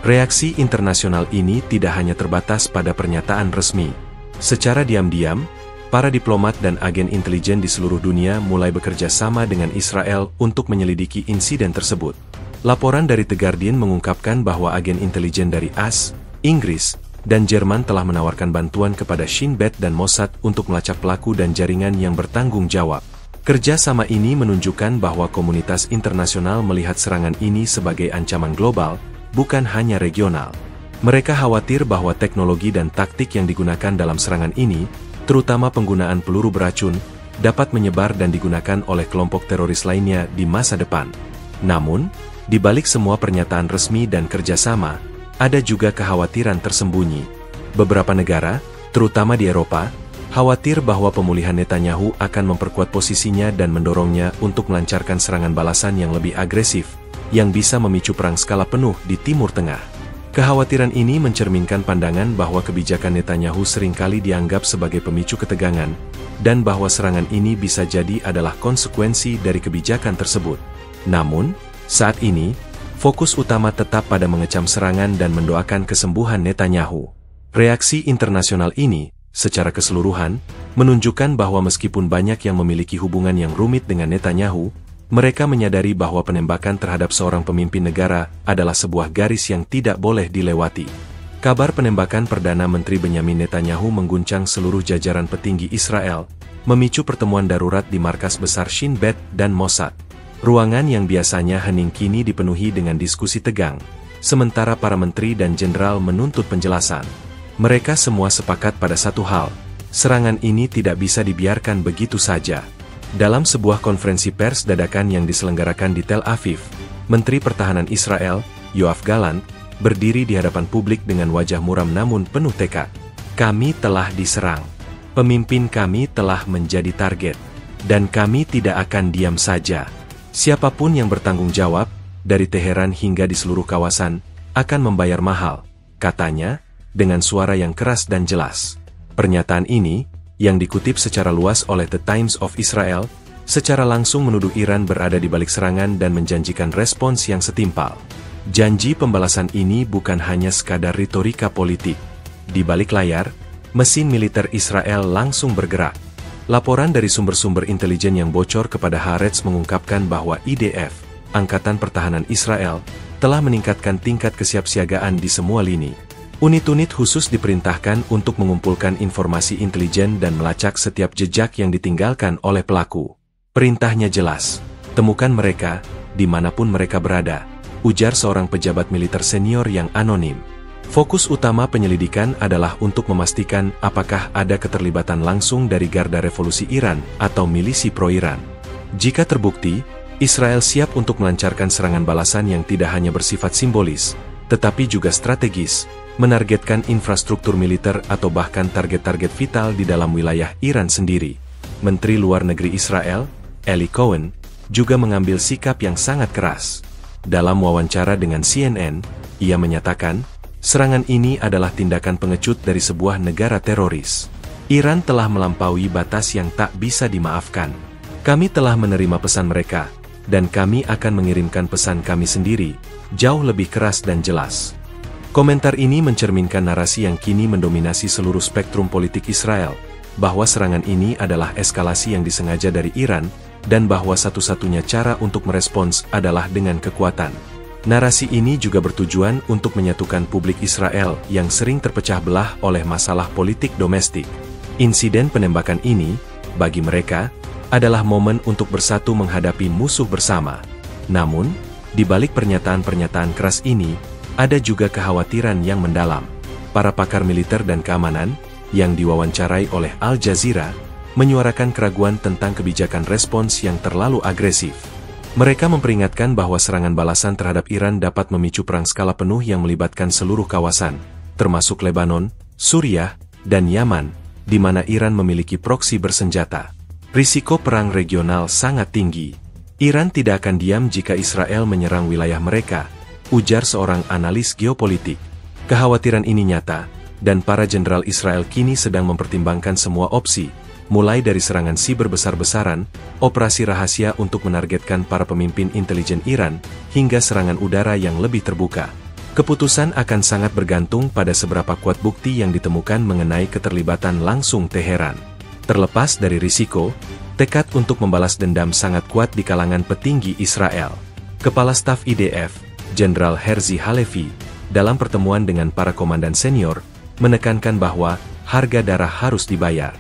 Reaksi internasional ini tidak hanya terbatas pada pernyataan resmi. Secara diam-diam, para diplomat dan agen intelijen di seluruh dunia mulai bekerja sama dengan Israel untuk menyelidiki insiden tersebut. Laporan dari The Guardian mengungkapkan bahwa agen intelijen dari AS, Inggris, dan Jerman telah menawarkan bantuan kepada Shin Bet dan Mossad untuk melacak pelaku dan jaringan yang bertanggung jawab. Kerja sama ini menunjukkan bahwa komunitas internasional melihat serangan ini sebagai ancaman global, bukan hanya regional. Mereka khawatir bahwa teknologi dan taktik yang digunakan dalam serangan ini, terutama penggunaan peluru beracun, dapat menyebar dan digunakan oleh kelompok teroris lainnya di masa depan. Namun, di balik semua pernyataan resmi dan kerjasama, ada juga kekhawatiran tersembunyi. Beberapa negara, terutama di Eropa, khawatir bahwa pemulihan Netanyahu akan memperkuat posisinya dan mendorongnya untuk melancarkan serangan balasan yang lebih agresif, yang bisa memicu perang skala penuh di Timur Tengah. Kekhawatiran ini mencerminkan pandangan bahwa kebijakan Netanyahu seringkali dianggap sebagai pemicu ketegangan, dan bahwa serangan ini bisa jadi adalah konsekuensi dari kebijakan tersebut. Namun, saat ini, fokus utama tetap pada mengecam serangan dan mendoakan kesembuhan Netanyahu. Reaksi internasional ini, secara keseluruhan, menunjukkan bahwa meskipun banyak yang memiliki hubungan yang rumit dengan Netanyahu, mereka menyadari bahwa penembakan terhadap seorang pemimpin negara adalah sebuah garis yang tidak boleh dilewati. Kabar penembakan Perdana Menteri Benyamin Netanyahu mengguncang seluruh jajaran petinggi Israel, memicu pertemuan darurat di markas besar Shin Bet dan Mossad. Ruangan yang biasanya hening kini dipenuhi dengan diskusi tegang, sementara para menteri dan jenderal menuntut penjelasan. Mereka semua sepakat pada satu hal, serangan ini tidak bisa dibiarkan begitu saja. Dalam sebuah konferensi pers dadakan yang diselenggarakan di Tel Aviv, Menteri Pertahanan Israel, Yoav Gallant, berdiri di hadapan publik dengan wajah muram namun penuh tekad. Kami telah diserang. Pemimpin kami telah menjadi target. Dan kami tidak akan diam saja. Siapapun yang bertanggung jawab, dari Teheran hingga di seluruh kawasan, akan membayar mahal, katanya, dengan suara yang keras dan jelas. Pernyataan ini, yang dikutip secara luas oleh The Times of Israel, secara langsung menuduh Iran berada di balik serangan dan menjanjikan respons yang setimpal. Janji pembalasan ini bukan hanya sekadar retorika politik. Di balik layar, mesin militer Israel langsung bergerak. Laporan dari sumber-sumber intelijen yang bocor kepada Haaretz mengungkapkan bahwa IDF, Angkatan Pertahanan Israel, telah meningkatkan tingkat kesiapsiagaan di semua lini. Unit-unit khusus diperintahkan untuk mengumpulkan informasi intelijen dan melacak setiap jejak yang ditinggalkan oleh pelaku. Perintahnya jelas, temukan mereka, dimanapun mereka berada, ujar seorang pejabat militer senior yang anonim. Fokus utama penyelidikan adalah untuk memastikan apakah ada keterlibatan langsung dari Garda Revolusi Iran atau milisi pro-Iran. Jika terbukti, Israel siap untuk melancarkan serangan balasan yang tidak hanya bersifat simbolis, tetapi juga strategis, menargetkan infrastruktur militer atau bahkan target-target vital di dalam wilayah Iran sendiri. Menteri Luar Negeri Israel, Eli Cohen, juga mengambil sikap yang sangat keras. Dalam wawancara dengan CNN, ia menyatakan, serangan ini adalah tindakan pengecut dari sebuah negara teroris. Iran telah melampaui batas yang tak bisa dimaafkan. Kami telah menerima pesan mereka, dan kami akan mengirimkan pesan kami sendiri, jauh lebih keras dan jelas. Komentar ini mencerminkan narasi yang kini mendominasi seluruh spektrum politik Israel, bahwa serangan ini adalah eskalasi yang disengaja dari Iran, dan bahwa satu-satunya cara untuk merespons adalah dengan kekuatan. Narasi ini juga bertujuan untuk menyatukan publik Israel yang sering terpecah belah oleh masalah politik domestik. Insiden penembakan ini, bagi mereka, adalah momen untuk bersatu menghadapi musuh bersama. Namun, di balik pernyataan-pernyataan keras ini, ada juga kekhawatiran yang mendalam. Para pakar militer dan keamanan, yang diwawancarai oleh Al Jazeera, menyuarakan keraguan tentang kebijakan respons yang terlalu agresif. Mereka memperingatkan bahwa serangan balasan terhadap Iran dapat memicu perang skala penuh yang melibatkan seluruh kawasan, termasuk Lebanon, Suriah, dan Yaman, di mana Iran memiliki proksi bersenjata. Risiko perang regional sangat tinggi. Iran tidak akan diam jika Israel menyerang wilayah mereka, ujar seorang analis geopolitik. Kekhawatiran ini nyata, dan para jenderal Israel kini sedang mempertimbangkan semua opsi, mulai dari serangan siber besar-besaran, operasi rahasia untuk menargetkan para pemimpin intelijen Iran, hingga serangan udara yang lebih terbuka. Keputusan akan sangat bergantung pada seberapa kuat bukti yang ditemukan mengenai keterlibatan langsung Teheran. Terlepas dari risiko, tekad untuk membalas dendam sangat kuat di kalangan petinggi Israel. Kepala Staf IDF, Jenderal Herzi Halevi, dalam pertemuan dengan para komandan senior, menekankan bahwa harga darah harus dibayar.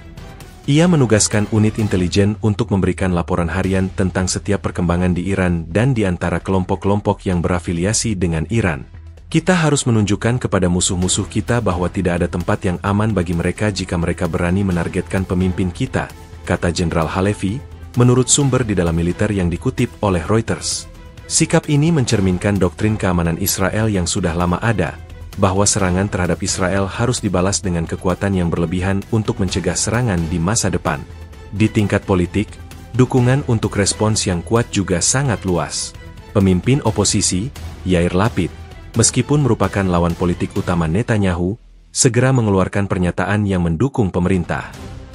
Ia menugaskan unit intelijen untuk memberikan laporan harian tentang setiap perkembangan di Iran dan di antara kelompok-kelompok yang berafiliasi dengan Iran. Kita harus menunjukkan kepada musuh-musuh kita bahwa tidak ada tempat yang aman bagi mereka jika mereka berani menargetkan pemimpin kita, kata Jenderal Halevi, menurut sumber di dalam militer yang dikutip oleh Reuters. Sikap ini mencerminkan doktrin keamanan Israel yang sudah lama ada, bahwa serangan terhadap Israel harus dibalas dengan kekuatan yang berlebihan untuk mencegah serangan di masa depan. Di tingkat politik, dukungan untuk respons yang kuat juga sangat luas. Pemimpin oposisi, Yair Lapid, meskipun merupakan lawan politik utama Netanyahu, segera mengeluarkan pernyataan yang mendukung pemerintah.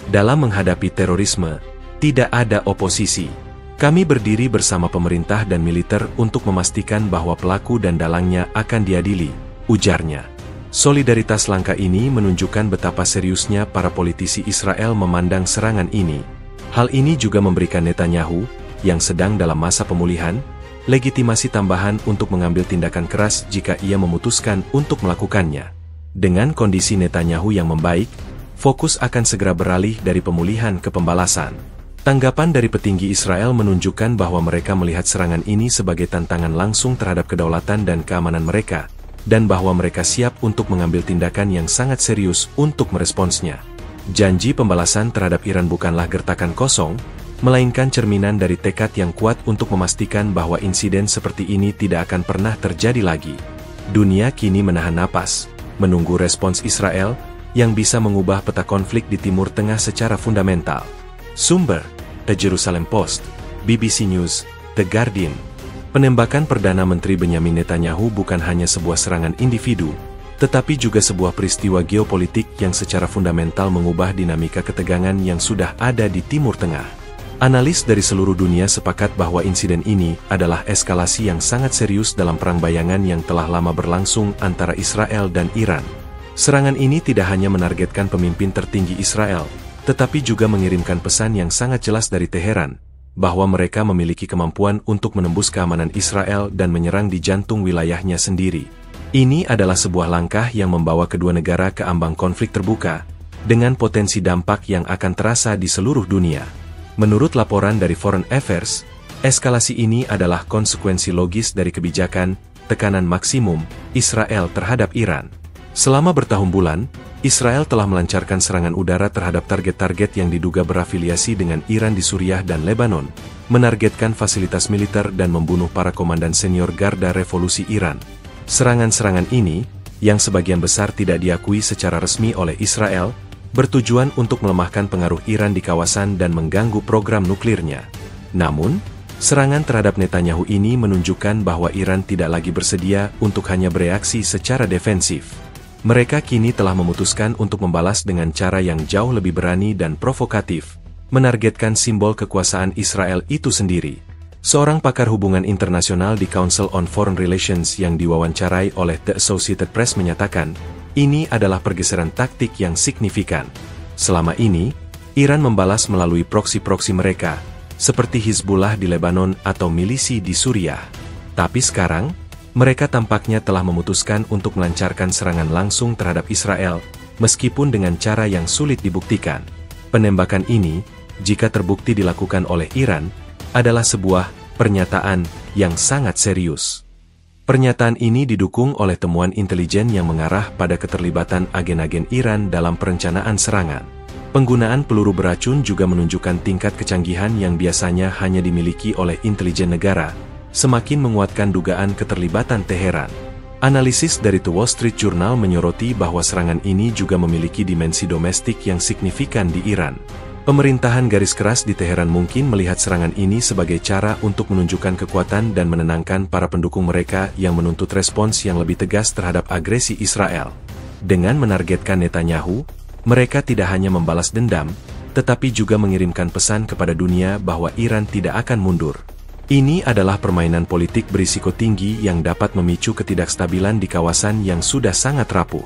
Dalam menghadapi terorisme, tidak ada oposisi. Kami berdiri bersama pemerintah dan militer untuk memastikan bahwa pelaku dan dalangnya akan diadili, ujarnya. Solidaritas langkah ini menunjukkan betapa seriusnya para politisi Israel memandang serangan ini. Hal ini juga memberikan Netanyahu, yang sedang dalam masa pemulihan, legitimasi tambahan untuk mengambil tindakan keras jika ia memutuskan untuk melakukannya. Dengan kondisi Netanyahu yang membaik, fokus akan segera beralih dari pemulihan ke pembalasan. Tanggapan dari petinggi Israel menunjukkan bahwa mereka melihat serangan ini sebagai tantangan langsung terhadap kedaulatan dan keamanan mereka, dan bahwa mereka siap untuk mengambil tindakan yang sangat serius untuk meresponsnya. Janji pembalasan terhadap Iran bukanlah gertakan kosong, melainkan cerminan dari tekad yang kuat untuk memastikan bahwa insiden seperti ini tidak akan pernah terjadi lagi. Dunia kini menahan napas, menunggu respons Israel, yang bisa mengubah peta konflik di Timur Tengah secara fundamental. Sumber: The Jerusalem Post, BBC News, The Guardian. Penembakan Perdana Menteri Benyamin Netanyahu bukan hanya sebuah serangan individu, tetapi juga sebuah peristiwa geopolitik yang secara fundamental mengubah dinamika ketegangan yang sudah ada di Timur Tengah. Analis dari seluruh dunia sepakat bahwa insiden ini adalah eskalasi yang sangat serius dalam perang bayangan yang telah lama berlangsung antara Israel dan Iran. Serangan ini tidak hanya menargetkan pemimpin tertinggi Israel, tetapi juga mengirimkan pesan yang sangat jelas dari Teheran, bahwa mereka memiliki kemampuan untuk menembus keamanan Israel dan menyerang di jantung wilayahnya sendiri. Ini adalah sebuah langkah yang membawa kedua negara ke ambang konflik terbuka, dengan potensi dampak yang akan terasa di seluruh dunia. Menurut laporan dari Foreign Affairs, eskalasi ini adalah konsekuensi logis dari kebijakan tekanan maksimum Israel terhadap Iran. Selama bertahun bulan, Israel telah melancarkan serangan udara terhadap target-target yang diduga berafiliasi dengan Iran di Suriah dan Lebanon, menargetkan fasilitas militer dan membunuh para komandan senior Garda Revolusi Iran. Serangan-serangan ini, yang sebagian besar tidak diakui secara resmi oleh Israel, bertujuan untuk melemahkan pengaruh Iran di kawasan dan mengganggu program nuklirnya. Namun, serangan terhadap Netanyahu ini menunjukkan bahwa Iran tidak lagi bersedia untuk hanya bereaksi secara defensif. Mereka kini telah memutuskan untuk membalas dengan cara yang jauh lebih berani dan provokatif, menargetkan simbol kekuasaan Israel itu sendiri. Seorang pakar hubungan internasional di Council on Foreign Relations yang diwawancarai oleh The Associated Press menyatakan, ini adalah pergeseran taktik yang signifikan. Selama ini, Iran membalas melalui proksi-proksi mereka, seperti Hizbullah di Lebanon atau milisi di Suriah. Tapi sekarang, mereka tampaknya telah memutuskan untuk melancarkan serangan langsung terhadap Israel, meskipun dengan cara yang sulit dibuktikan. Penembakan ini, jika terbukti dilakukan oleh Iran, adalah sebuah pernyataan yang sangat serius. Pernyataan ini didukung oleh temuan intelijen yang mengarah pada keterlibatan agen-agen Iran dalam perencanaan serangan. Penggunaan peluru beracun juga menunjukkan tingkat kecanggihan yang biasanya hanya dimiliki oleh intelijen negara, semakin menguatkan dugaan keterlibatan Teheran. Analisis dari The Wall Street Journal menyoroti bahwa serangan ini juga memiliki dimensi domestik yang signifikan di Iran. Pemerintahan garis keras di Teheran mungkin melihat serangan ini sebagai cara untuk menunjukkan kekuatan dan menenangkan para pendukung mereka yang menuntut respons yang lebih tegas terhadap agresi Israel. Dengan menargetkan Netanyahu, mereka tidak hanya membalas dendam, tetapi juga mengirimkan pesan kepada dunia bahwa Iran tidak akan mundur. Ini adalah permainan politik berisiko tinggi yang dapat memicu ketidakstabilan di kawasan yang sudah sangat rapuh.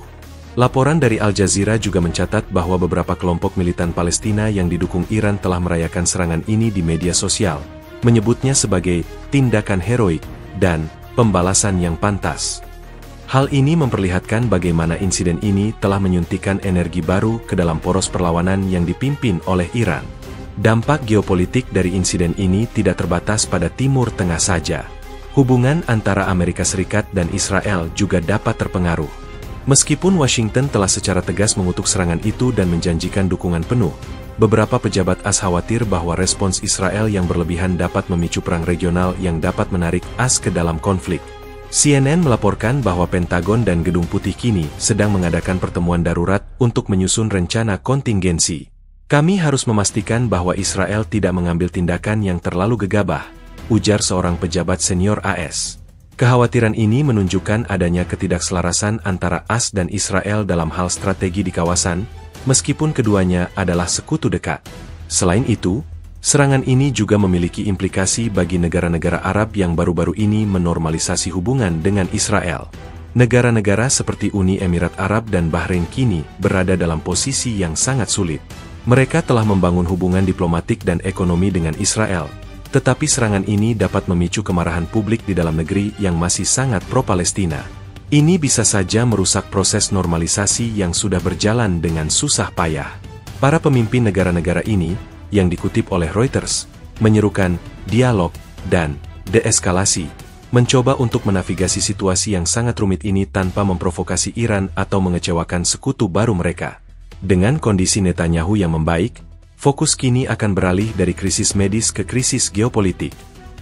Laporan dari Al Jazeera juga mencatat bahwa beberapa kelompok militan Palestina yang didukung Iran telah merayakan serangan ini di media sosial, menyebutnya sebagai tindakan heroik dan pembalasan yang pantas. Hal ini memperlihatkan bagaimana insiden ini telah menyuntikkan energi baru ke dalam poros perlawanan yang dipimpin oleh Iran. Dampak geopolitik dari insiden ini tidak terbatas pada Timur Tengah saja. Hubungan antara Amerika Serikat dan Israel juga dapat terpengaruh. Meskipun Washington telah secara tegas mengutuk serangan itu dan menjanjikan dukungan penuh, beberapa pejabat AS khawatir bahwa respons Israel yang berlebihan dapat memicu perang regional yang dapat menarik AS ke dalam konflik. CNN melaporkan bahwa Pentagon dan Gedung Putih kini sedang mengadakan pertemuan darurat untuk menyusun rencana kontingensi. Kami harus memastikan bahwa Israel tidak mengambil tindakan yang terlalu gegabah, ujar seorang pejabat senior AS. Kekhawatiran ini menunjukkan adanya ketidakselarasan antara AS dan Israel dalam hal strategi di kawasan, meskipun keduanya adalah sekutu dekat. Selain itu, serangan ini juga memiliki implikasi bagi negara-negara Arab yang baru-baru ini menormalisasi hubungan dengan Israel. Negara-negara seperti Uni Emirat Arab dan Bahrain kini berada dalam posisi yang sangat sulit. Mereka telah membangun hubungan diplomatik dan ekonomi dengan Israel, tetapi serangan ini dapat memicu kemarahan publik di dalam negeri yang masih sangat pro-Palestina. Ini bisa saja merusak proses normalisasi yang sudah berjalan dengan susah payah. Para pemimpin negara-negara ini, yang dikutip oleh Reuters, menyerukan dialog dan deeskalasi, mencoba untuk menavigasi situasi yang sangat rumit ini tanpa memprovokasi Iran atau mengecewakan sekutu baru mereka. Dengan kondisi Netanyahu yang membaik, fokus kini akan beralih dari krisis medis ke krisis geopolitik.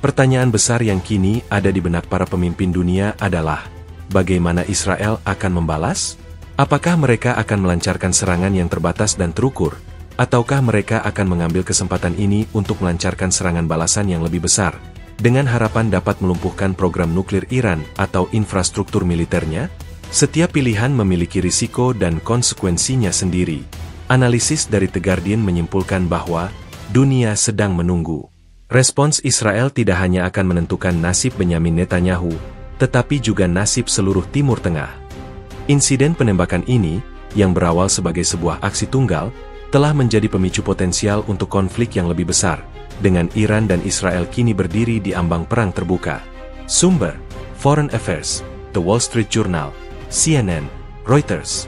Pertanyaan besar yang kini ada di benak para pemimpin dunia adalah, bagaimana Israel akan membalas? Apakah mereka akan melancarkan serangan yang terbatas dan terukur, ataukah mereka akan mengambil kesempatan ini untuk melancarkan serangan balasan yang lebih besar, dengan harapan dapat melumpuhkan program nuklir Iran atau infrastruktur militernya? Setiap pilihan memiliki risiko dan konsekuensinya sendiri. Analisis dari The Guardian menyimpulkan bahwa dunia sedang menunggu. Respons Israel tidak hanya akan menentukan nasib Benyamin Netanyahu, tetapi juga nasib seluruh Timur Tengah. Insiden penembakan ini, yang berawal sebagai sebuah aksi tunggal, telah menjadi pemicu potensial untuk konflik yang lebih besar, dengan Iran dan Israel kini berdiri di ambang perang terbuka. Sumber: Foreign Affairs, The Wall Street Journal, CNN, Reuters.